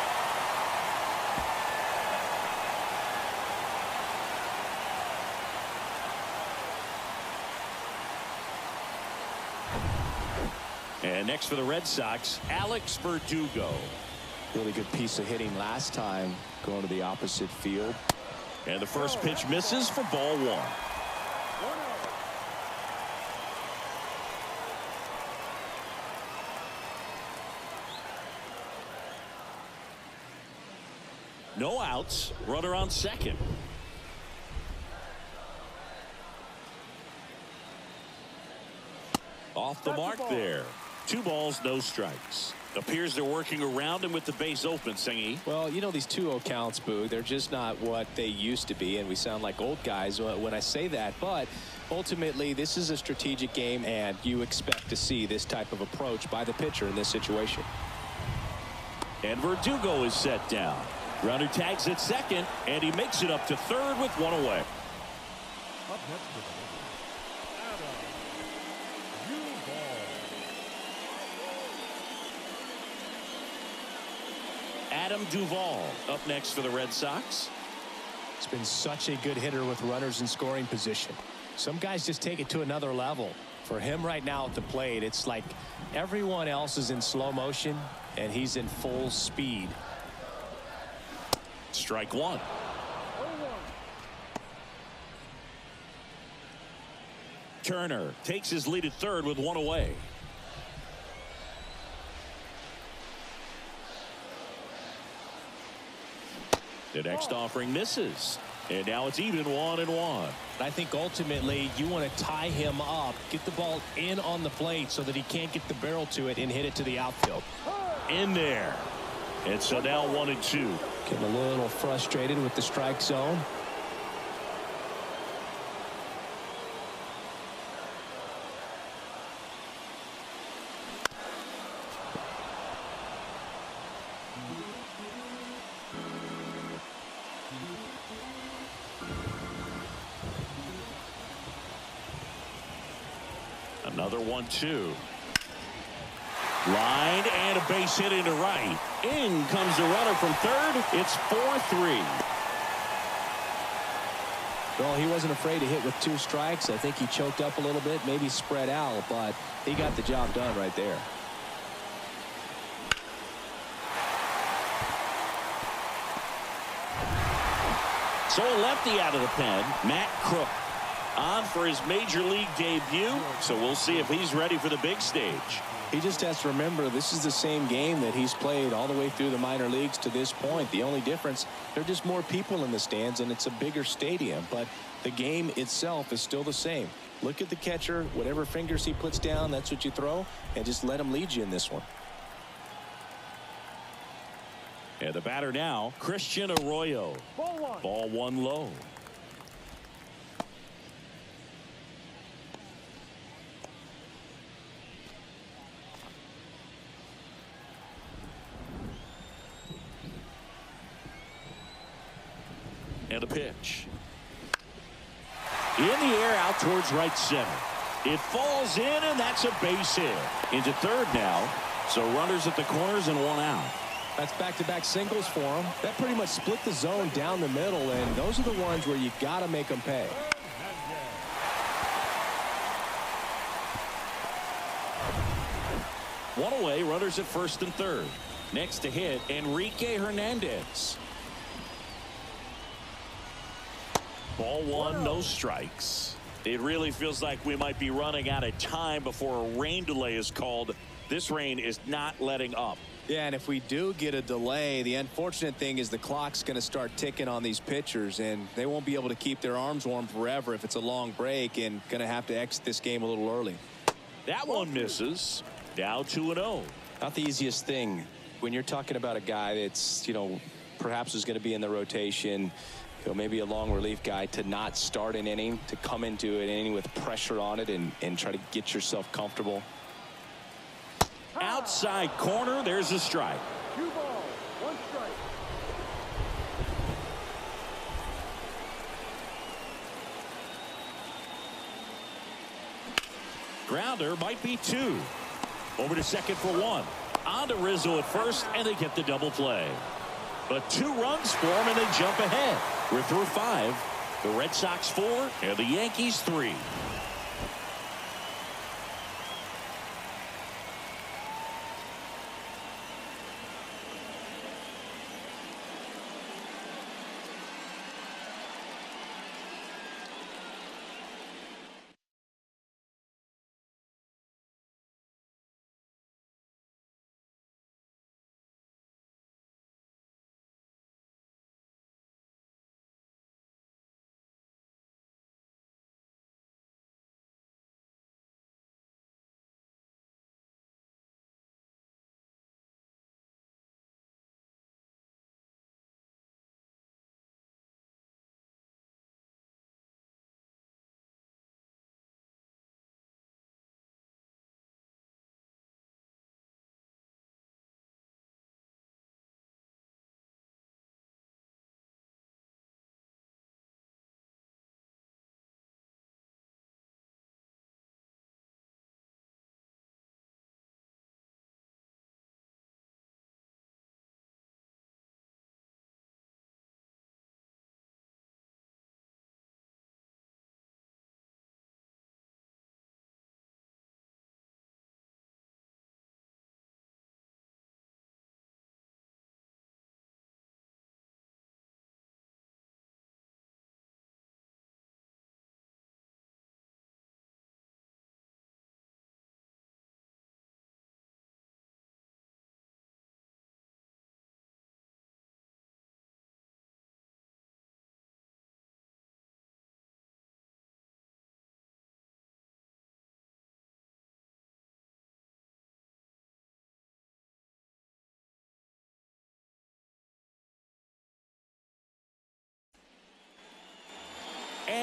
Speaker 1: And next for the Red Sox, Alex Verdugo.
Speaker 3: Really good piece of hitting last time, going to the opposite field.
Speaker 1: And the first pitch misses for ball one. No outs, runner on second. Off the mark there. 2 balls, no strikes. Appears they're working around him with the base open, Singy.
Speaker 3: Well, you know, these 2-0 counts, Boo, they're just not what they used to be, and we sound like old guys when I say that. But ultimately, this is a strategic game, and you expect to see this type of approach by the pitcher in this situation.
Speaker 1: And Verdugo is set down. Runner tags at second, and he makes it up to third with 1 away.
Speaker 2: Up next with
Speaker 1: Adam Duvall up next for the Red Sox.
Speaker 3: He's been such a good hitter with runners in scoring position. Some guys just take it to another level. For him right now at the plate, it's like everyone else is in slow motion, and he's in full speed.
Speaker 1: Strike one. Turner takes his lead at third with 1 away. The next offering misses. And now it's even 1-1.
Speaker 3: I think ultimately you want to tie him up, get the ball in on the plate so that he can't get the barrel to it and hit it to the outfield.
Speaker 1: In there. And so now 1-2.
Speaker 3: Getting a little frustrated with the strike zone.
Speaker 1: Another 1-2. Line and a base hit into right. In comes the runner from third. It's 4-3.
Speaker 3: Well, he wasn't afraid to hit with 2 strikes. I think he choked up a little bit, maybe spread out, but he got the job done right there.
Speaker 1: So a lefty out of the pen, Matt Crook, on for his major league debut. So we'll see if he's ready for the big stage.
Speaker 3: He just has to remember this is the same game that he's played all the way through the minor leagues to this point. The only difference, there are just more people in the stands and it's a bigger stadium, but the game itself is still the same. Look at the catcher, whatever fingers he puts down, that's what you throw, and just let him lead you in this one.
Speaker 1: And the batter now, Christian Arroyo. Ball one low. And a pitch. In the air out towards right center. It falls in, and that's a base hit. Into third now. So runners at the corners and 1 out.
Speaker 3: That's back-to-back singles for him. That pretty much split the zone down the middle, and those are the ones where you got to make them pay.
Speaker 1: One away, runners at first and third. Next to hit, Enrique Hernandez. Ball one, no strikes. It really feels like we might be running out of time before a rain delay is called. This rain is not letting up.
Speaker 3: Yeah, and if we do get a delay, the unfortunate thing is the clock's going to start ticking on these pitchers, and they won't be able to keep their arms warm forever if it's a long break, and going to have to exit this game a little early.
Speaker 1: That one misses. Now 2-0.
Speaker 3: Not the easiest thing when you're talking about a guy that's, perhaps is going to be in the rotation, maybe a long relief guy, to not start an inning, to come into an inning with pressure on it and try to get yourself comfortable.
Speaker 1: Outside corner, there's a strike.
Speaker 2: 2 balls, 1 strike.
Speaker 1: Grounder might be 2. Over to second for 1. On to Rizzo at first, and they get the double play. But 2 runs for him, and they jump ahead. We're through 5. The Red Sox 4, and the Yankees 3.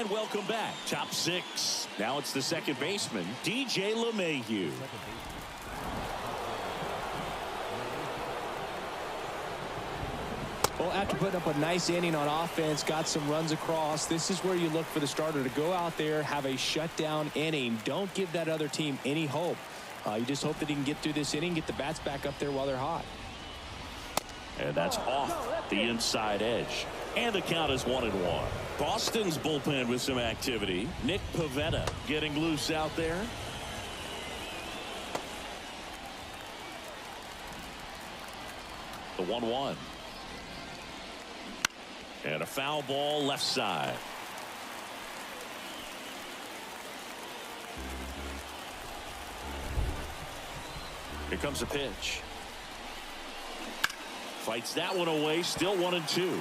Speaker 1: And welcome back. Top six. Now it's the second baseman, DJ LeMahieu.
Speaker 3: Well, after putting up a nice inning on offense, got some runs across, this is where you look for the starter to go out there, have a shutdown inning. Don't give that other team any hope. You just hope that he can get through this inning, get the bats back up there while they're hot.
Speaker 1: And that's off the inside edge. And the count is 1-1. Boston's bullpen with some activity. Nick Pivetta getting loose out there. The 1-1. And a foul ball left side. Here comes a pitch. Fights that one away. Still 1-2.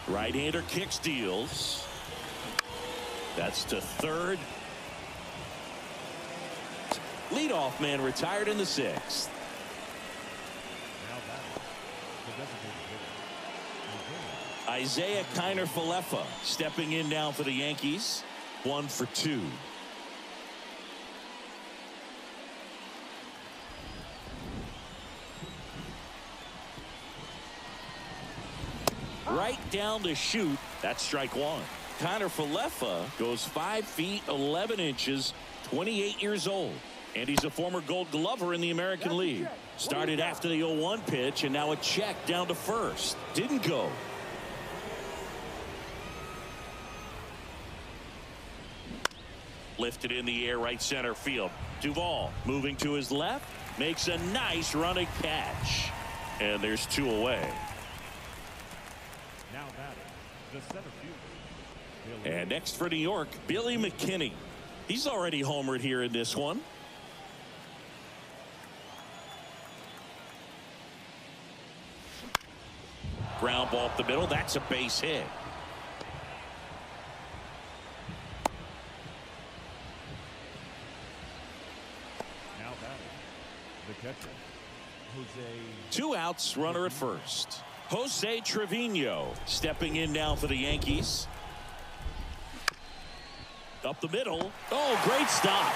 Speaker 1: Right-hander kicks, deals. That's to third. Leadoff man retired in the sixth. Isaiah Kiner-Falefa stepping in now for the Yankees. 1 for 2. Right down to shoot. That's strike one. Kiner-Falefa goes 5 feet 11 inches, 28 years old. And he's a former Gold Glover in the American League. Started after the 0-1 pitch, and now a check down to first. Didn't go. Lifted in the air, right center field. Duvall moving to his left, makes a nice running catch. And there's 2 away.
Speaker 2: Now batting, the center fielder.
Speaker 1: And next for New York, Billy McKinney. He's already homered here in this one. Ground ball up the middle. That's a base hit.
Speaker 2: Now batting, the catcher, Jose.
Speaker 1: 2 outs, runner at first. Jose Trevino stepping in now for the Yankees. Up the middle. Oh, great stop.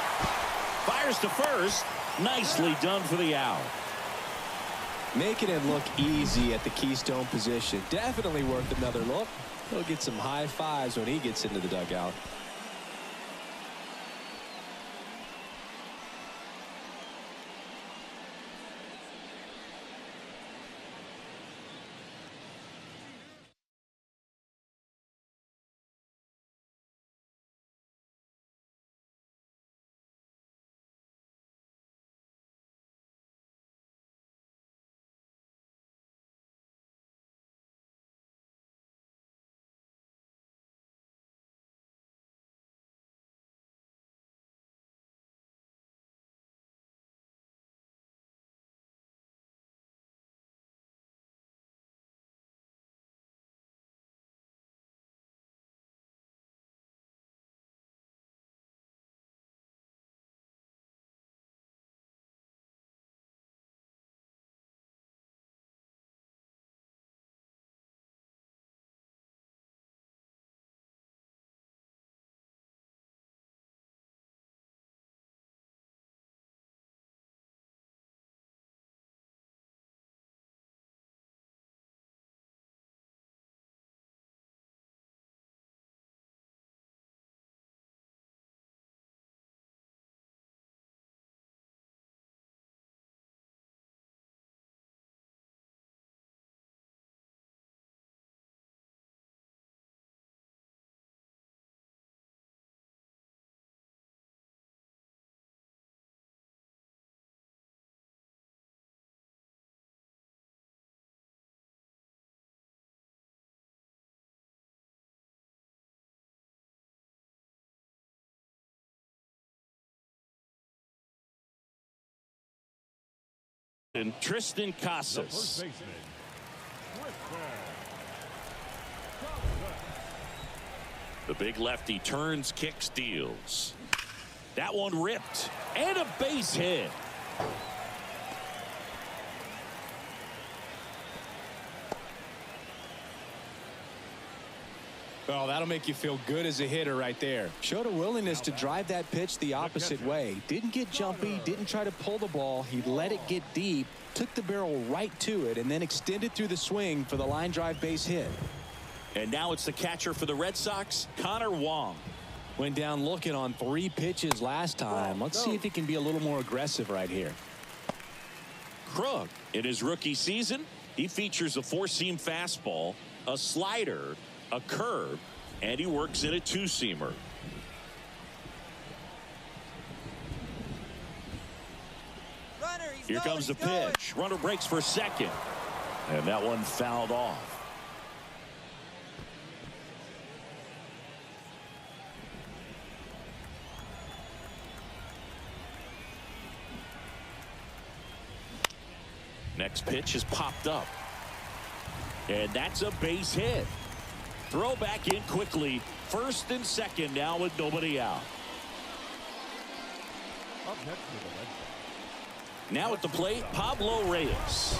Speaker 1: Fires to first. Nicely done for the out.
Speaker 3: Making it look easy at the Keystone position. Definitely worth another look. He'll get some high fives when he gets into the dugout.
Speaker 1: And Tristan
Speaker 2: The first
Speaker 1: Casas.
Speaker 2: baseman,
Speaker 1: The big lefty turns, kicks, deals. That one ripped. And a base hit.
Speaker 3: Oh, that'll make you feel good as a hitter right there.
Speaker 4: Showed a willingness to drive that pitch the opposite way. Didn't get jumpy, didn't try to pull the ball. He let it get deep, took the barrel right to it, and then extended through the swing for the line drive base hit.
Speaker 1: And now it's the catcher for the Red Sox, Connor Wong.
Speaker 4: Went down looking on 3 pitches last time. Let's see if he can be a little more aggressive right here.
Speaker 1: Krug, in his rookie season, he features a 4-seam fastball, a slider, a curve, and he works in a 2-seamer. Here comes the pitch. Runner breaks for second. And that one fouled off. Next pitch is popped up. And that's a base hit. Throw back in quickly. First and second now with nobody out.
Speaker 2: Up next for the Red Sox.
Speaker 1: Now at the plate, Pablo Reyes.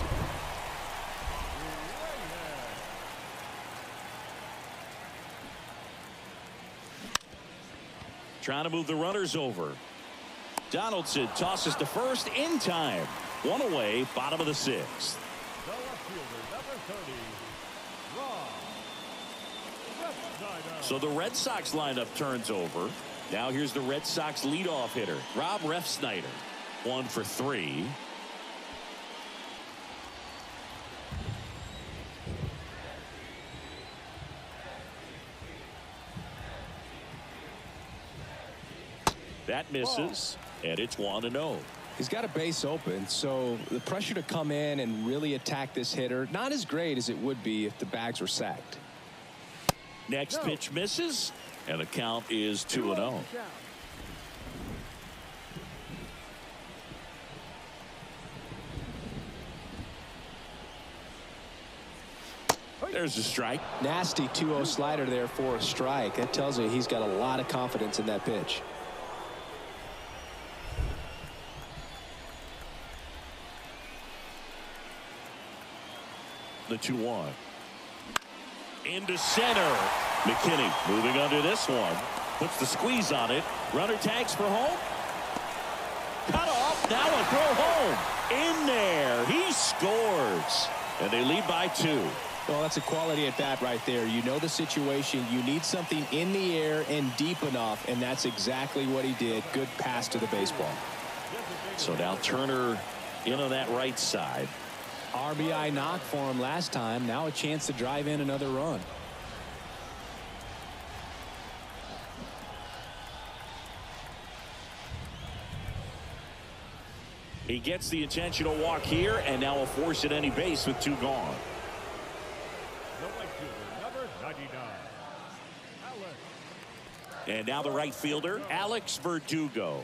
Speaker 1: Trying to move the runners over. Donaldson tosses to first in time. 1 away, bottom of the 6th.
Speaker 2: The left fielder, number 30, Rob Refsnyder.
Speaker 1: So the Red Sox lineup turns over. Now here's the Red Sox leadoff hitter, Rob Refsnyder. 1 for 3. That misses, and it's 1-0.
Speaker 4: He's got a base open, so the pressure to come in and really attack this hitter, not as great as it would be if the bags were sacked.
Speaker 1: Next pitch misses, and the count is 2-0. There's a strike.
Speaker 4: Nasty 2-0 slider there for a strike. That tells you he's got a lot of confidence in that pitch.
Speaker 1: The 2-1. Into center. McKinney moving under this one. Puts the squeeze on it. Runner tags for home. Cut off. Now a throw home. In there. He scores. And they lead by 2.
Speaker 4: Well, that's a quality at bat right there. You know the situation. You need something in the air and deep enough, and that's exactly what he did. Good pass to the baseball.
Speaker 1: So now Turner in on that right side.
Speaker 4: RBI knock for him last time. Now a chance to drive in another run.
Speaker 1: He gets the intentional walk here, and now a force at any base with 2 gone.
Speaker 2: The right fielder, number 99, Alex.
Speaker 1: And now the right fielder, Alex Verdugo.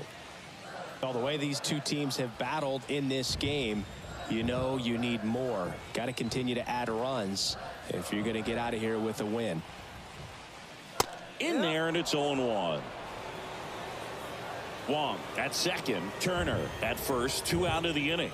Speaker 4: Well, the way these two teams have battled in this game, you know you need more. Got to continue to add runs if you're going to get out of here with a win.
Speaker 1: In there, and it's 0-1. Wong at second. Turner at first. 2 out of the inning.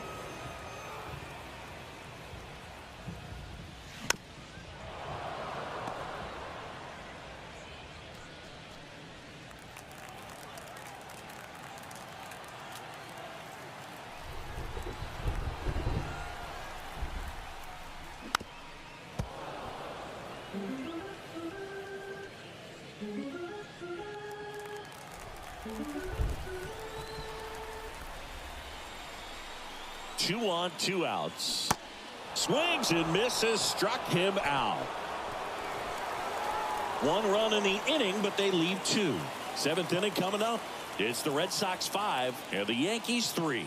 Speaker 1: Two on, 2 outs. Swings and misses, struck him out. 1 run in the inning, but they leave 2. 7th inning coming up. It's the Red Sox 5 and the Yankees 3.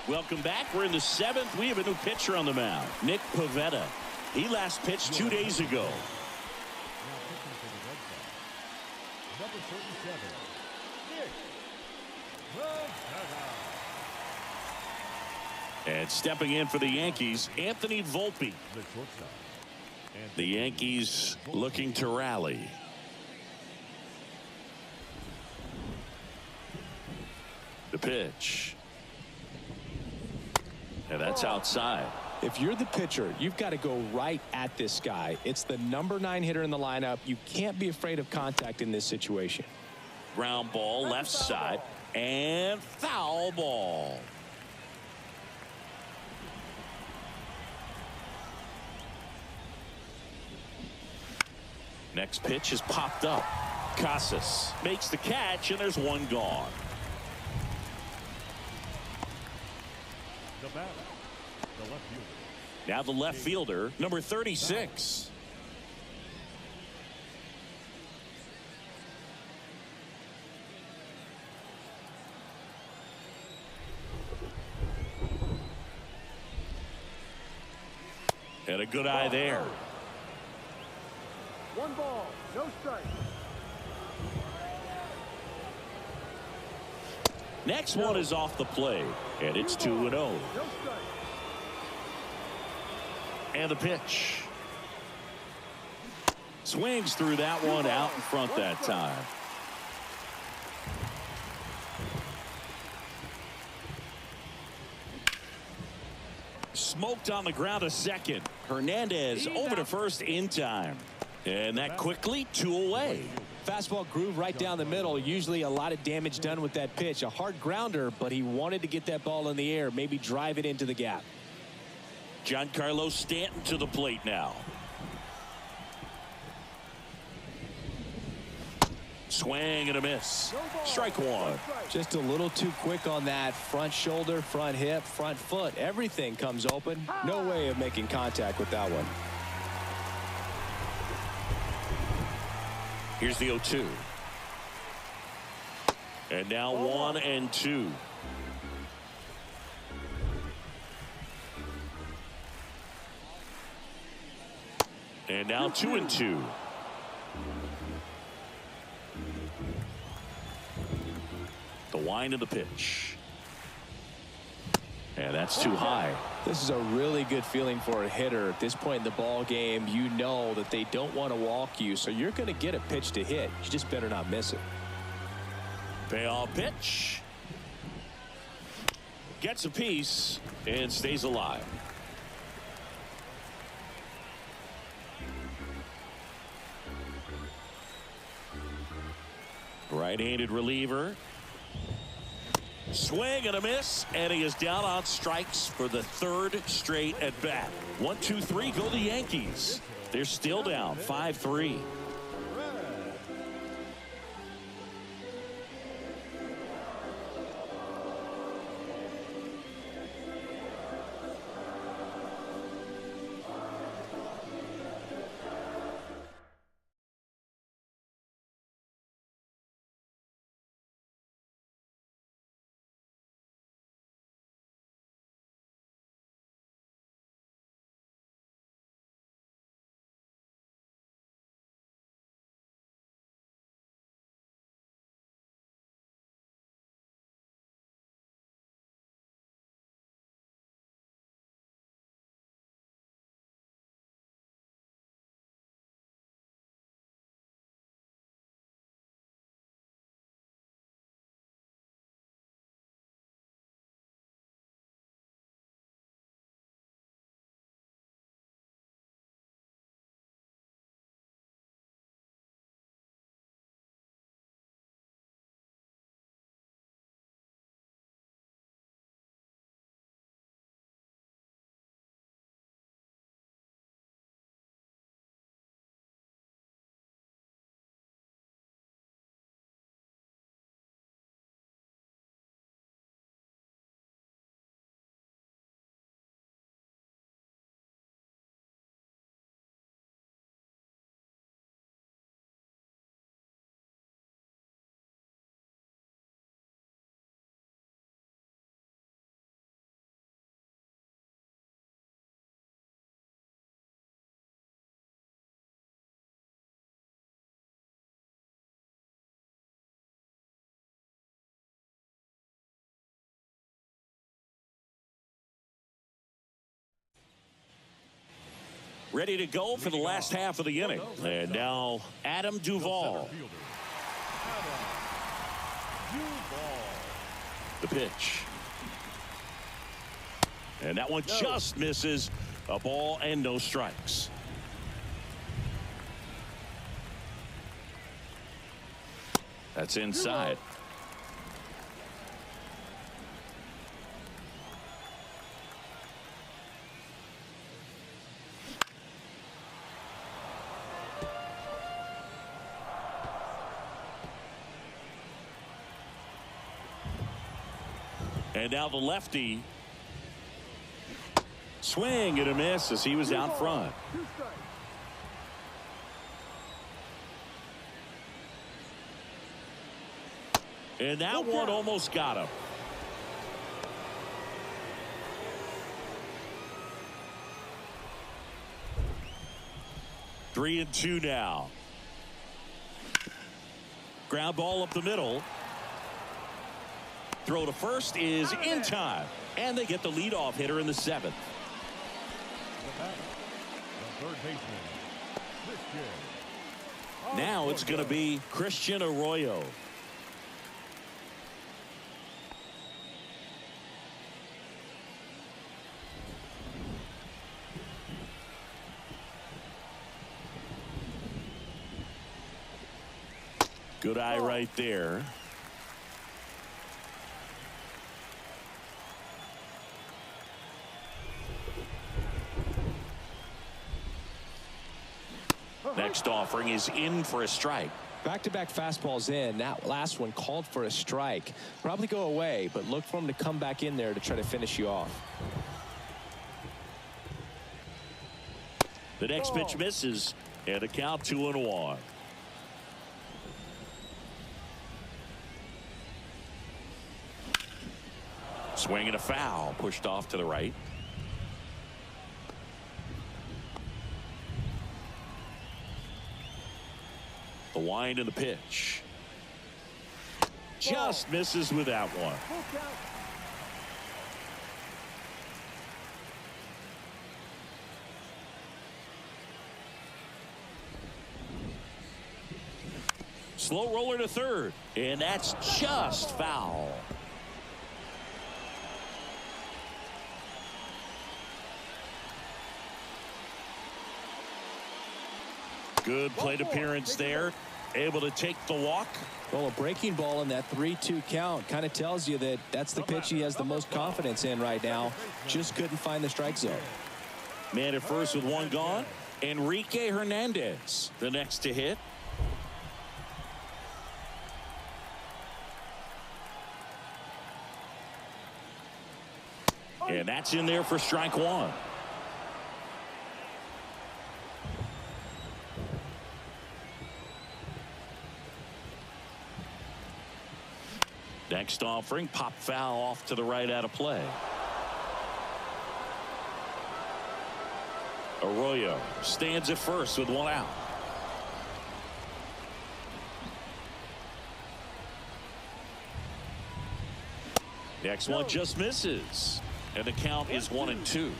Speaker 1: Welcome back. We're in the 7th. We have a new pitcher on the mound, Nick Pivetta. He last pitched 2 days ago.
Speaker 2: Number 37, Nick Pivetta.
Speaker 1: And stepping in for the Yankees, Anthony Volpe.
Speaker 2: The shortstop.
Speaker 1: The Yankees looking to rally. The pitch. And that's outside.
Speaker 3: If you're the pitcher, you've got to go right at this guy. It's the number 9 hitter in the lineup. You can't be afraid of contact in this situation.
Speaker 1: Ground ball left side and foul ball. Next pitch is popped up. Casas makes the catch, and there's one gone.
Speaker 2: The batter, the left fielder.
Speaker 1: Now the left fielder, number 36. And a good eye there.
Speaker 2: 1 ball, no strike.
Speaker 1: Next one is off the plate, and it's 2-0.
Speaker 2: No strike.
Speaker 1: And the pitch. Swings through that one out in front that time. Smoked on the ground a second. Hernandez over to first in time. And that quickly 2 away.
Speaker 3: Fastball groove right down the middle. Usually a lot of damage done with that pitch. A hard grounder, but he wanted to get that ball in the air, maybe drive it into the gap.
Speaker 1: Giancarlo Stanton to the plate now. Swing and a miss. Strike one.
Speaker 3: Just a little too quick on that. Front shoulder, front hip, front foot. Everything comes open. No way of making contact with that one.
Speaker 1: Here's the 0-2. And now 1-2. And now 2-2. The wind of the pitch. And that's too high.
Speaker 3: This is a really good feeling for a hitter at this point in the ball game. You know that they don't want to walk you, so you're going to get a pitch to hit. You just better not miss it.
Speaker 1: Payoff pitch. Gets a piece and stays alive. Right-handed reliever. Swing and a miss, and he is down on strikes for the 3rd straight at bat. 1, 2, 3 go the Yankees. They're still down 5-3. ready to go for the last half of the inning. And now Adam Duvall. The pitch. And that one just misses. A ball and no strikes. That's inside. And now the lefty. Swing and a miss as he was out front. And that one almost got him. Three and two now. Ground ball up the middle. Throw to first is in time. And they get the leadoff hitter in the seventh.
Speaker 2: The third baseman,
Speaker 1: Now it's going to be Christian Arroyo. Good eye right there. Next offering is in for a strike.
Speaker 3: Back-to-back fastballs in. That last one called for a strike. Probably go away, but look for him to come back in there to try to finish you off.
Speaker 1: The next pitch misses, and a count 2-1. Swing and a foul, pushed off to the right. The wind and the pitch. Just misses with that one. Slow roller to third, and that's just foul. Good plate appearance there. Able to take the walk.
Speaker 3: Well, a breaking ball in that 3-2 count kind of tells you that that's the pitch he has the most confidence in right now. Just couldn't find the strike zone.
Speaker 1: Man at first with one gone. Enrique Hernandez, the next to hit. And that's in there for strike one. Next offering, pop foul off to the right out of play. Arroyo stands at first with one out. Next one just misses. And the count is 1-2.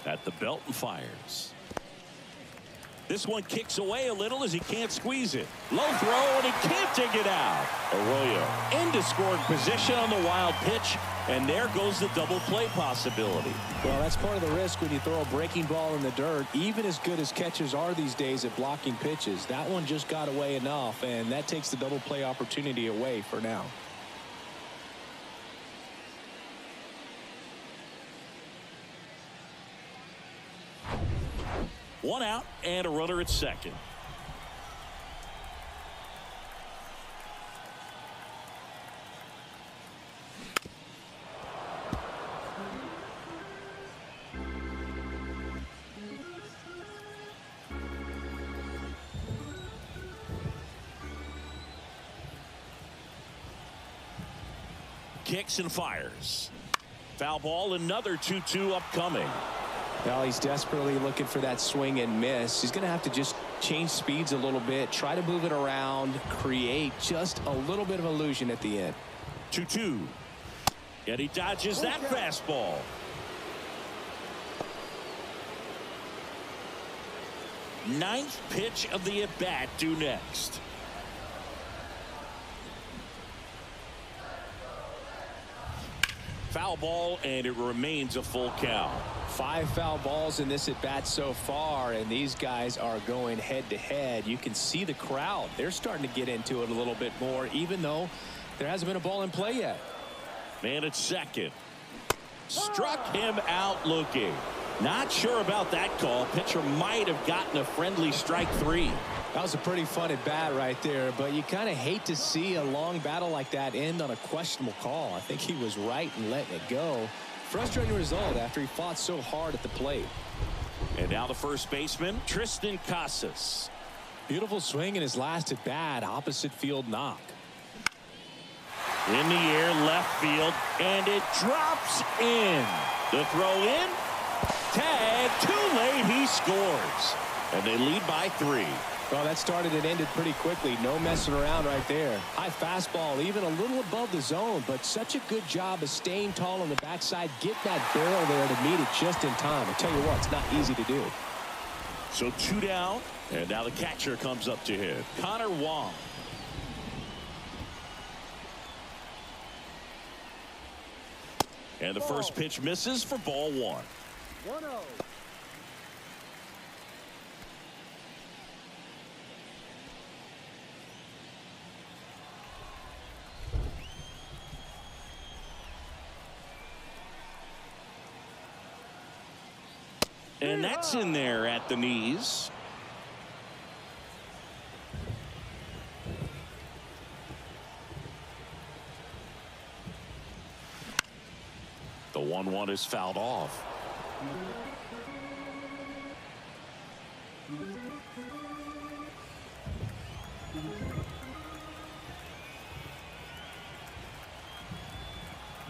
Speaker 1: At the belt and fires. This one kicks away a little as he can't squeeze it. Low throw, and he can't dig it out. Arroyo into scoring position on the wild pitch, and there goes the double play possibility.
Speaker 3: Well, that's part of the risk when you throw a breaking ball in the dirt. Even as good as catchers are these days at blocking pitches, that one just got away enough, and that takes the double play opportunity away for now.
Speaker 1: One out and a runner at second. Kicks and fires. Foul ball, another 2-2 upcoming.
Speaker 3: Well, he's desperately looking for that swing and miss. He's going to have to just change speeds a little bit, try to move it around, create just a little bit of illusion at the end.
Speaker 1: 2-2. And he dodges that fastball. Ninth pitch of the at-bat due next. Foul ball, and it remains a full count.
Speaker 3: 5 foul balls in this at-bat so far, and these guys are going head-to-head. You can see the crowd. They're starting to get into it a little bit more, even though there hasn't been a ball in play yet.
Speaker 1: Man at second. Struck him out looking. Not sure about that call. Pitcher might have gotten a friendly strike 3.
Speaker 3: That was a pretty fun at bat right there, but you kind of hate to see a long battle like that end on a questionable call. I think he was right in letting it go. Frustrating result after he fought so hard at the plate.
Speaker 1: And now the first baseman, Tristan Casas.
Speaker 3: Beautiful swing in his last at bat, opposite field knock.
Speaker 1: In the air, left field, and it drops in. The throw in, tag, too late, he scores. And they lead by 3.
Speaker 3: Well, that started and ended pretty quickly. No messing around right there. High fastball, even a little above the zone, but such a good job of staying tall on the backside. Get that barrel there to meet it just in time. I tell you what, it's not easy to do.
Speaker 1: So 2 down, and now the catcher comes up to hit. Connor Wong. And the first pitch misses for ball 1.
Speaker 5: 1-0.
Speaker 1: And that's in there at the knees. The 1-1 is fouled off.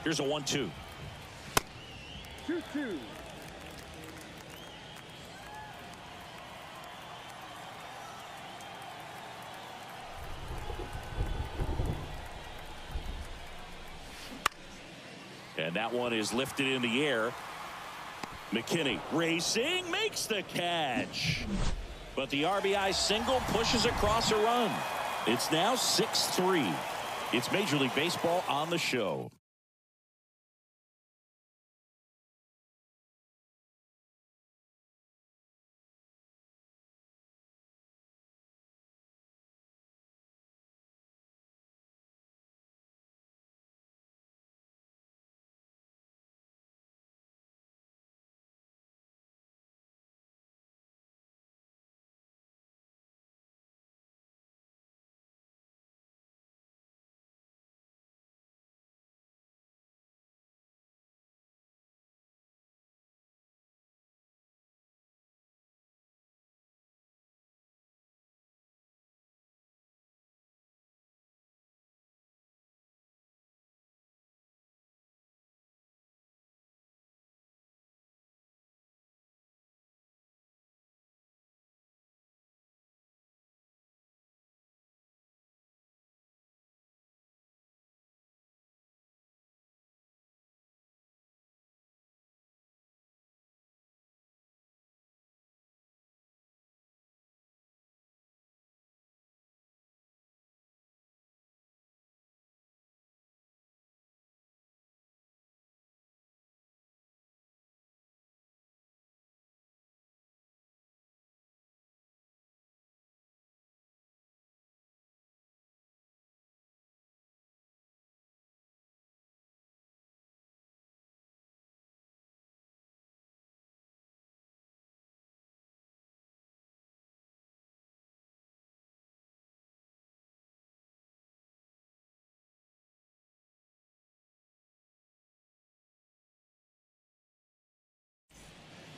Speaker 1: Here's a 1-2.
Speaker 5: 2-2.
Speaker 1: And that one is lifted in the air. McKinney racing, makes the catch. But the RBI single pushes across a run. It's now 6-3. It's Major League Baseball on the show.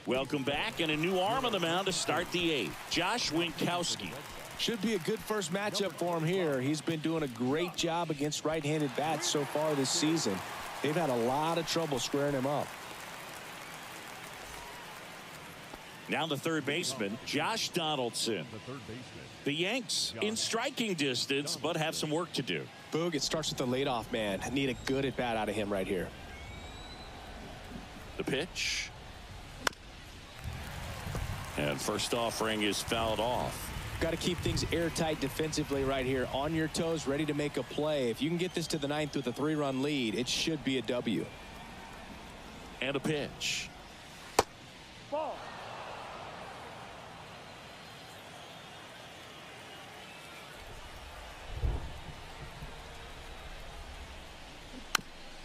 Speaker 1: Welcome back, and a new arm on the mound to start the 8th. Josh Winkowski.
Speaker 3: Should be a good first matchup for him here. He's been doing a great job against right-handed bats so far this season. They've had a lot of trouble squaring him up.
Speaker 1: Now the third baseman, Josh Donaldson.
Speaker 2: The third baseman.
Speaker 1: The Yanks in striking distance, but have some work to do.
Speaker 3: Boog, it starts with the leadoff man. Need a good at bat out of him right here.
Speaker 1: The pitch. And first offering is fouled off.
Speaker 3: Got to keep things airtight defensively right here. On your toes, ready to make a play. If you can get this to the ninth with a 3-run lead, it should be a W.
Speaker 1: And a pitch.
Speaker 2: Ball.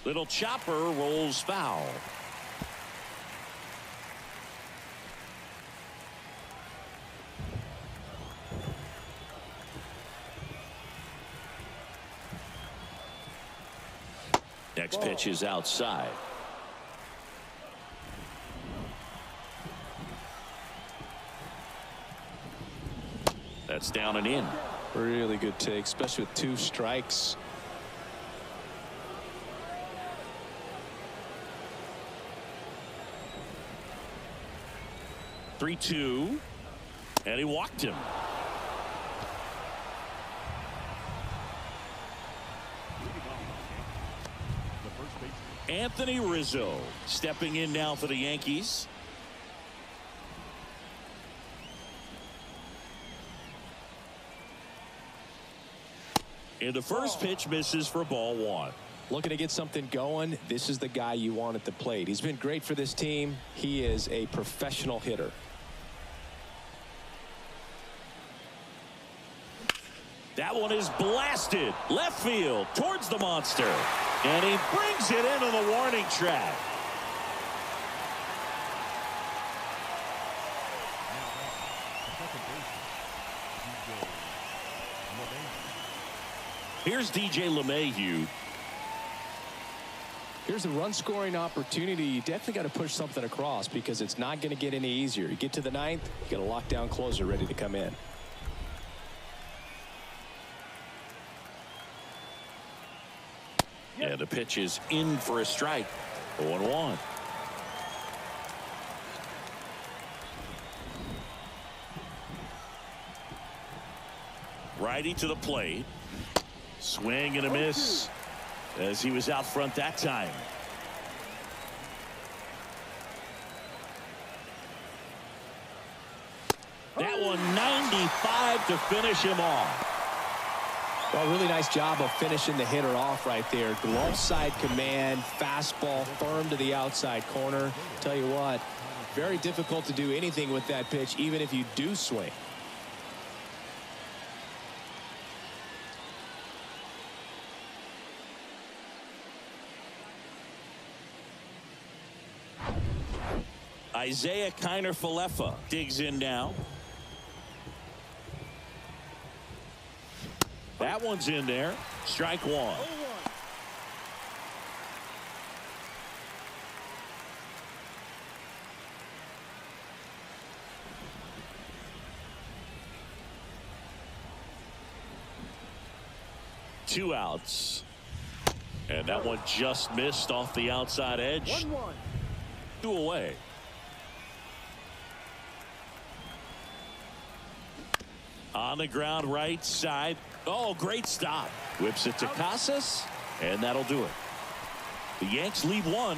Speaker 1: Little chopper rolls foul. Next pitch is outside. That's down and in.
Speaker 3: Really good take, especially with 2 strikes.
Speaker 1: Three-two, and he walked him. Anthony Rizzo stepping in now for the Yankees. And the first pitch misses for ball 1.
Speaker 3: Looking to get something going. This is the guy you want at the plate. He's been great for this team. He is a professional hitter.
Speaker 1: That one is blasted left field towards the monster. And he brings it into the warning track. Here's DJ LeMahieu.
Speaker 3: Here's a run-scoring opportunity. You definitely got to push something across because it's not going to get any easier. You get to the ninth, you got a lockdown closer ready to come in.
Speaker 1: And the pitch is in for a strike. 0-1. Righty to the plate. Swing and a miss as he was out front that time. That one 95 to finish him off.
Speaker 3: Well, really nice job of finishing the hitter off right there. Glove side command, fastball firm to the outside corner. Tell you what, very difficult to do anything with that pitch, even if you do swing.
Speaker 1: Isaiah Kiner-Falefa digs in now. That one's in there. Strike 1. Two outs. And that one just missed off the outside edge.
Speaker 2: 1-1.
Speaker 1: 2 away. On the ground right side. Oh, great stop. Whips it to Casas, and that'll do it. The Yanks lead 1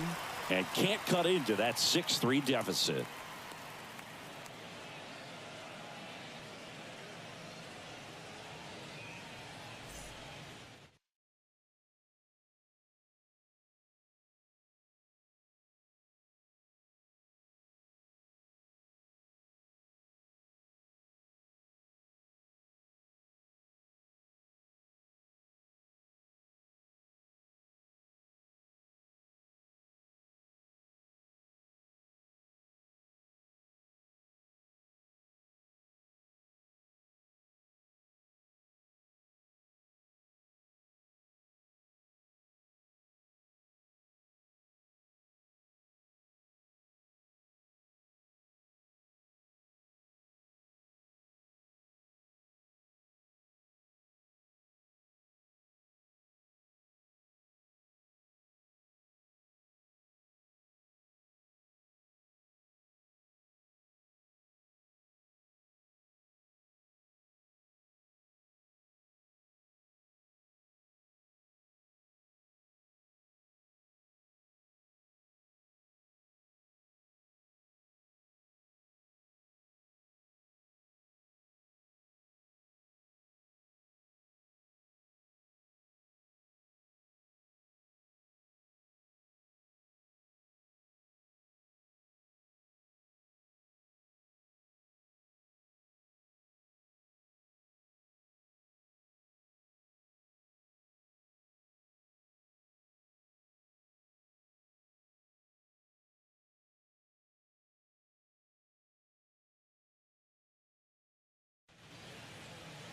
Speaker 1: and can't cut into that 6-3 deficit.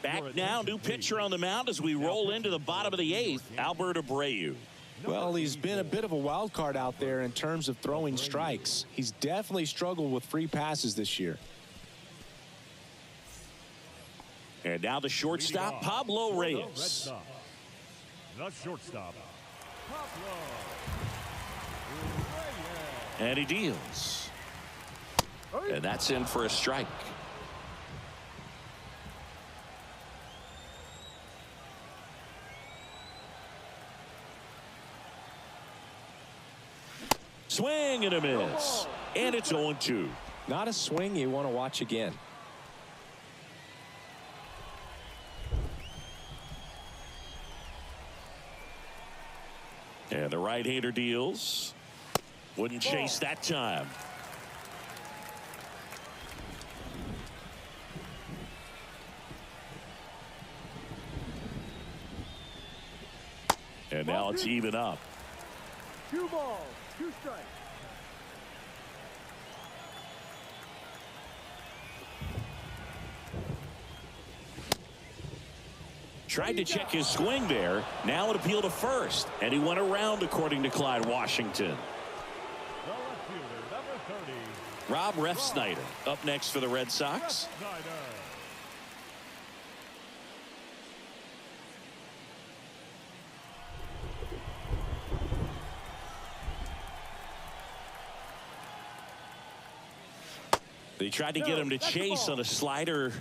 Speaker 1: Back now, new pitcher on the mound as we roll into the bottom of the 8th, Albert Abreu.
Speaker 4: Well, he's been a bit of a wild card out there in terms of throwing strikes. He's definitely struggled with free passes this year.
Speaker 1: And now the shortstop, Pablo Reyes.
Speaker 2: The shortstop, Pablo Reyes.
Speaker 1: And he deals. And that's in for a strike. Swing and a miss. And it's 0-2.
Speaker 3: Not a swing you want to watch again.
Speaker 1: And the right-hander deals. Wouldn't chase that time. And now it's even up.
Speaker 5: 2 balls, 2 strikes.
Speaker 1: Tried to check his swing there. Now it appealed to first. And he went around, according to Clyde Washington.
Speaker 2: The left fielder, number 30.
Speaker 1: Rob Refsnyder up next for the Red Sox.
Speaker 2: Snyder.
Speaker 1: They tried to get him to chase on a slider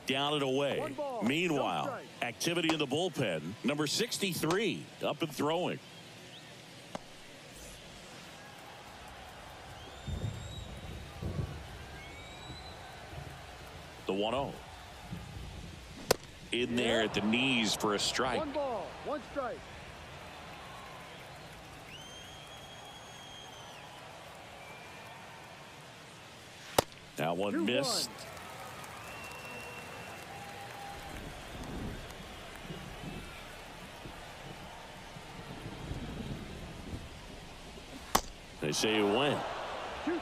Speaker 1: down and away. Meanwhile, activity in the bullpen. Number 63 up and throwing. The 1-0. In there at the knees for a strike.
Speaker 5: 1 ball, 1 strike.
Speaker 1: That one missed. They say it went.
Speaker 5: 2-2.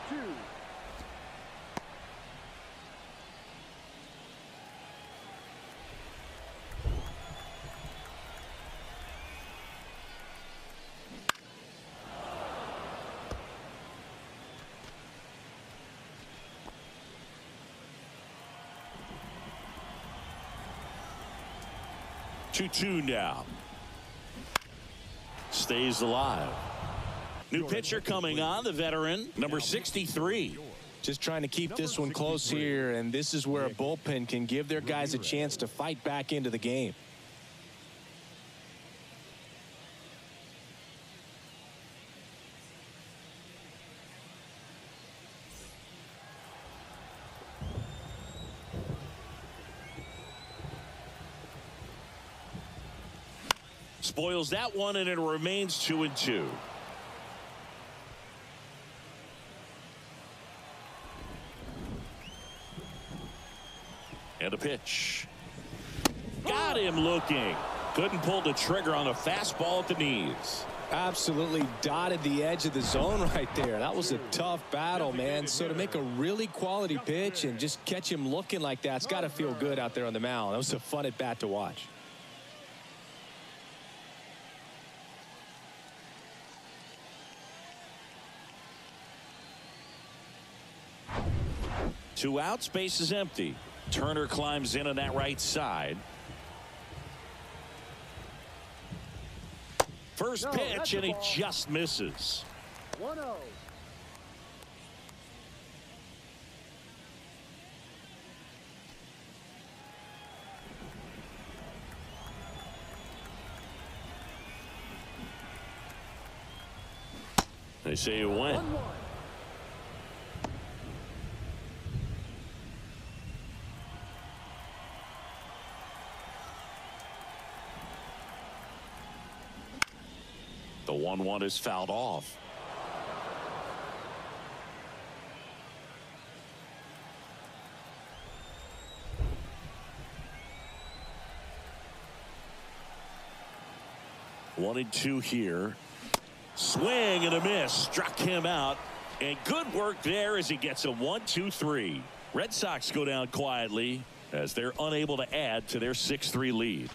Speaker 1: Two now. Stays alive. New pitcher coming on, the veteran, number 63.
Speaker 3: Just trying to keep this one close here, and this is where a bullpen can give their guys a chance to fight back into the game.
Speaker 1: Spoils that one, and it remains 2-2. And a pitch. Got him looking. Couldn't pull the trigger on the fastball at the knees.
Speaker 3: Absolutely dotted the edge of the zone right there. That was a tough battle, man. So to make a really quality pitch and just catch him looking like that, it's got to feel good out there on the mound. That was a fun at bat to watch.
Speaker 1: Two outs, base is empty. Turner climbs in on that right side. First pitch, and he just misses.
Speaker 5: 1-0.
Speaker 1: They say it went.
Speaker 5: 1-1.
Speaker 1: The 1-1 is fouled off. One and two here. Swing and a miss. Struck him out. And good work there as he gets a 1-2-3. Red Sox go down quietly. as they're unable to add to their 6-3 lead.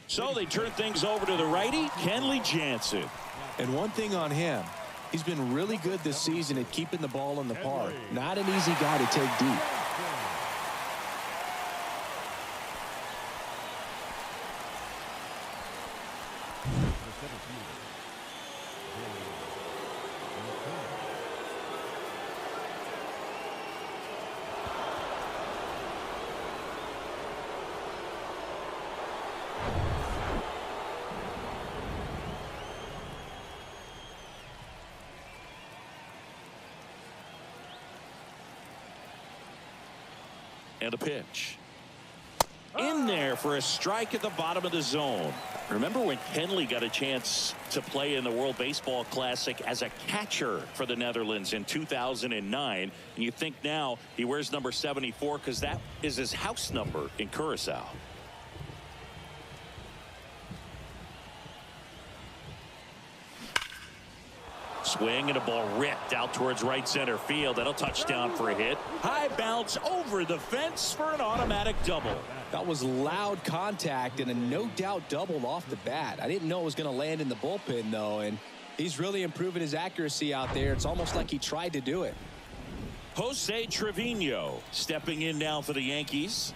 Speaker 1: So they turn things over to the righty, Kenley Jansen.
Speaker 4: And one thing on him, he's been really good this season at keeping the ball in the park. Not an easy guy to take deep.
Speaker 1: And a pitch. In there for a strike at the bottom of the zone. Remember when Kenley got a chance to play in the World Baseball Classic as a catcher for the Netherlands in 2009? And you think now he wears number 74 because that is his house number in Curacao. Swing and a ball ripped out towards right center field. That'll touchdown for a hit. High bounce over the fence for an automatic double.
Speaker 4: That was loud contact and a no doubt double off the bat. I didn't know it was going to land in the bullpen though, and he's really improving his accuracy out there. It's almost like he tried to do it.
Speaker 1: Jose Trevino stepping in now for the Yankees.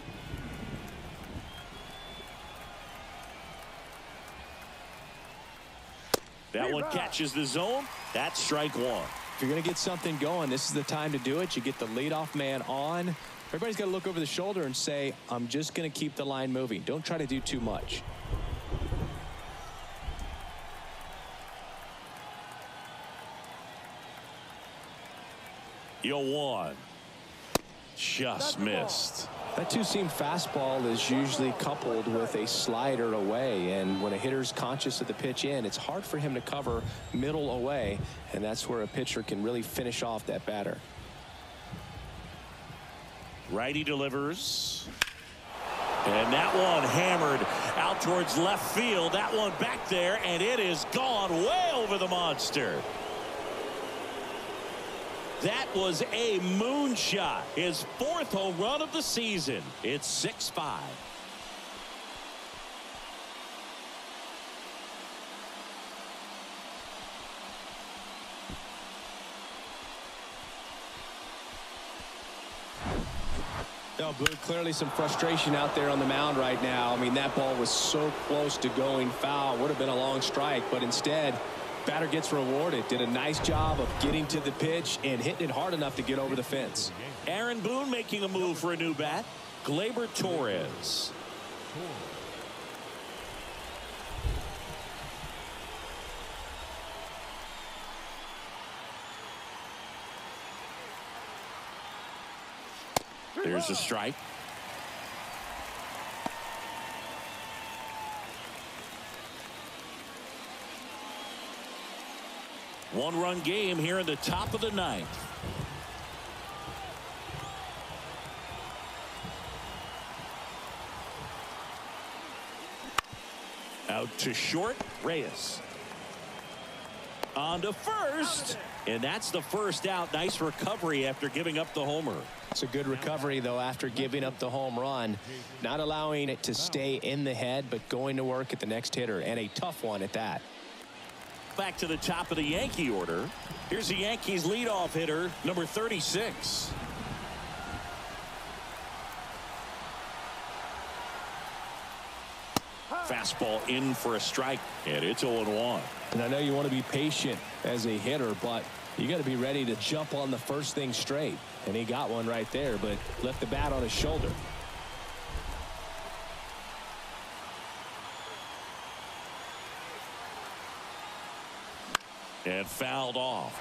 Speaker 1: That one catches the zone. That's strike one.
Speaker 4: If you're going to get something going, this is the time to do it. You get the leadoff man on. Everybody's got to look over the shoulder and say, I'm just going to keep the line moving. Don't try to do too much.
Speaker 1: Yo, one. Just missed.
Speaker 4: That two-seam fastball is usually coupled with a slider away, and when a hitter's conscious of the pitch in, it's hard for him to cover middle away, and that's where a pitcher can really finish off that batter.
Speaker 1: Righty delivers. And that one hammered out towards left field. That one back there, and it is gone way over the monster. That was a moonshot. His fourth home run of the season. It's 6-5.
Speaker 4: No, Boog, clearly some frustration out there on the mound right now. I mean, that ball was so close to going foul. Would have been a long strike, but instead, batter gets rewarded. Did a nice job of getting to the pitch and hitting it hard enough to get over the fence.
Speaker 1: Aaron Boone making a move for a new bat. Gleyber Torres. There's a strike. One-run game here in the top of the ninth. Out to short, Reyes. On to first, and that's the first out. Nice recovery after giving up the homer.
Speaker 3: It's a good recovery, though, after giving up the home run. Not allowing it to stay in the head, but going to work at the next hitter, and a tough one at that.
Speaker 1: Back to the top of the Yankee order. Here's the Yankees leadoff hitter, number 36. Fastball in for a strike, and it's 0-1.
Speaker 3: And I know you want to be patient as a hitter, but you got to be ready to jump on the first thing straight. And he got one right there, but left the bat on his shoulder.
Speaker 1: And fouled off.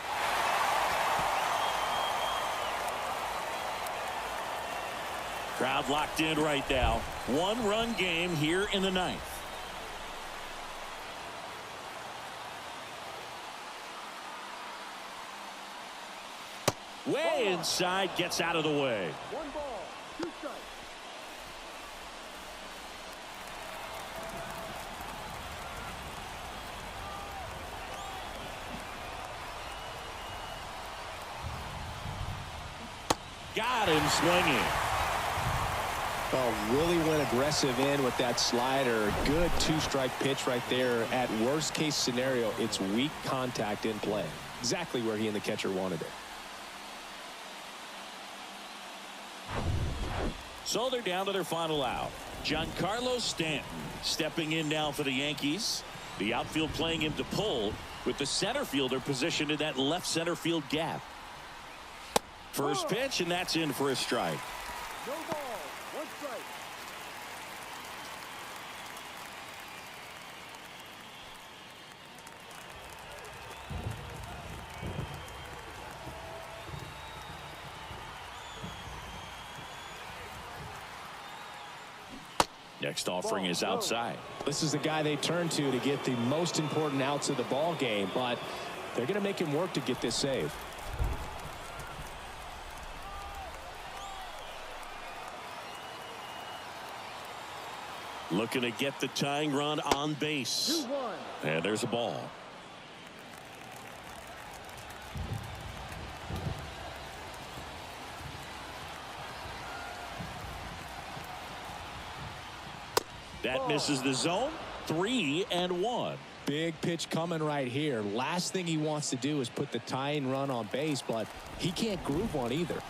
Speaker 1: Crowd locked in right now. One-run game here in the ninth. Way inside, gets out of the way.
Speaker 5: 1 ball, 2 strikes.
Speaker 1: Got him swinging.
Speaker 3: Oh, really went aggressive in with that slider. Good 2-strike pitch right there. At worst case scenario, it's weak contact in play. Exactly where he and the catcher wanted it.
Speaker 1: So they're down to their final out. Giancarlo Stanton stepping in now for the Yankees. The outfield playing him to pull, with the center fielder positioned in that left center field gap. First pitch, and that's in for a strike.
Speaker 5: No ball, 1 strike.
Speaker 1: Next offering is outside.
Speaker 3: This is the guy they turn to get the most important outs of the ball game, but they're going to make him work to get this save.
Speaker 1: Looking to get the tying run on base.
Speaker 5: 2-1.
Speaker 1: And there's a ball. That misses the zone. 3-1.
Speaker 3: Big pitch coming right here. Last thing he wants to do is put the tying run on base, but he can't groove one either.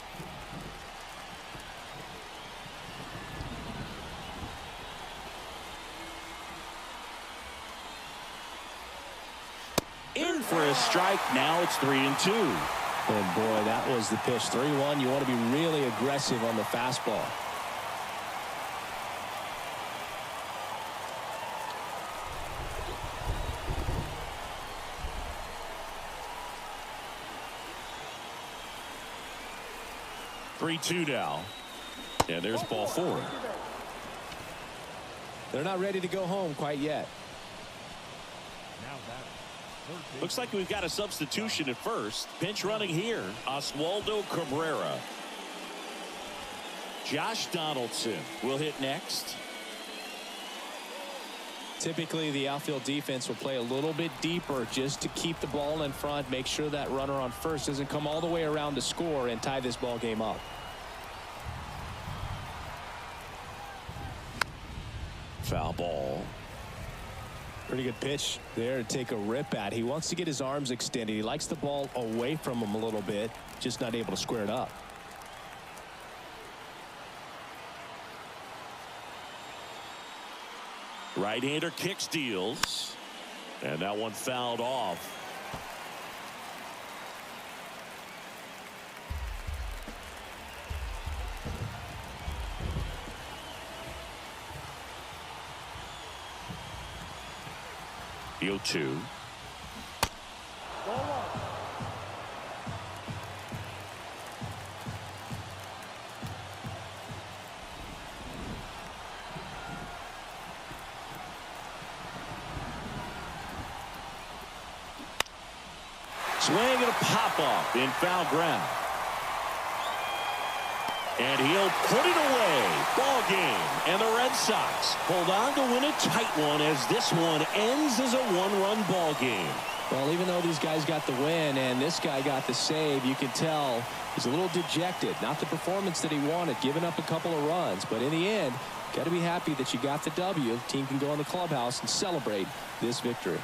Speaker 1: In for a strike. Now it's 3-2.
Speaker 3: And boy, that was the pitch. 3-1. You want to be really aggressive on the fastball.
Speaker 1: Three-2 now. And there's ball 4.
Speaker 3: They're not ready to go home quite yet.
Speaker 1: Looks like we've got a substitution at first. Pinch running here, Oswaldo Cabrera. Josh Donaldson will hit next.
Speaker 3: Typically, the outfield defense will play a little bit deeper just to keep the ball in front, make sure that runner on first doesn't come all the way around to score and tie this ball game up.
Speaker 1: Foul ball.
Speaker 3: Pretty good pitch there to take a rip at. He wants to get his arms extended. He likes the ball away from him a little bit, just not able to square it up.
Speaker 1: Right-hander kick steals. And that one fouled off. The 0-2.
Speaker 5: Ball 1.
Speaker 1: Swing and a pop-off in foul ground. And he'll put it away. Ball game. And the Red Sox hold on to win a tight one as this one ends as a one-run ball game.
Speaker 4: Well, even though these guys got the win and this guy got the save, you can tell he's a little dejected. Not the performance that he wanted, giving up a couple of runs. But in the end, got to be happy that you got the W. The team can go in the clubhouse and celebrate this victory.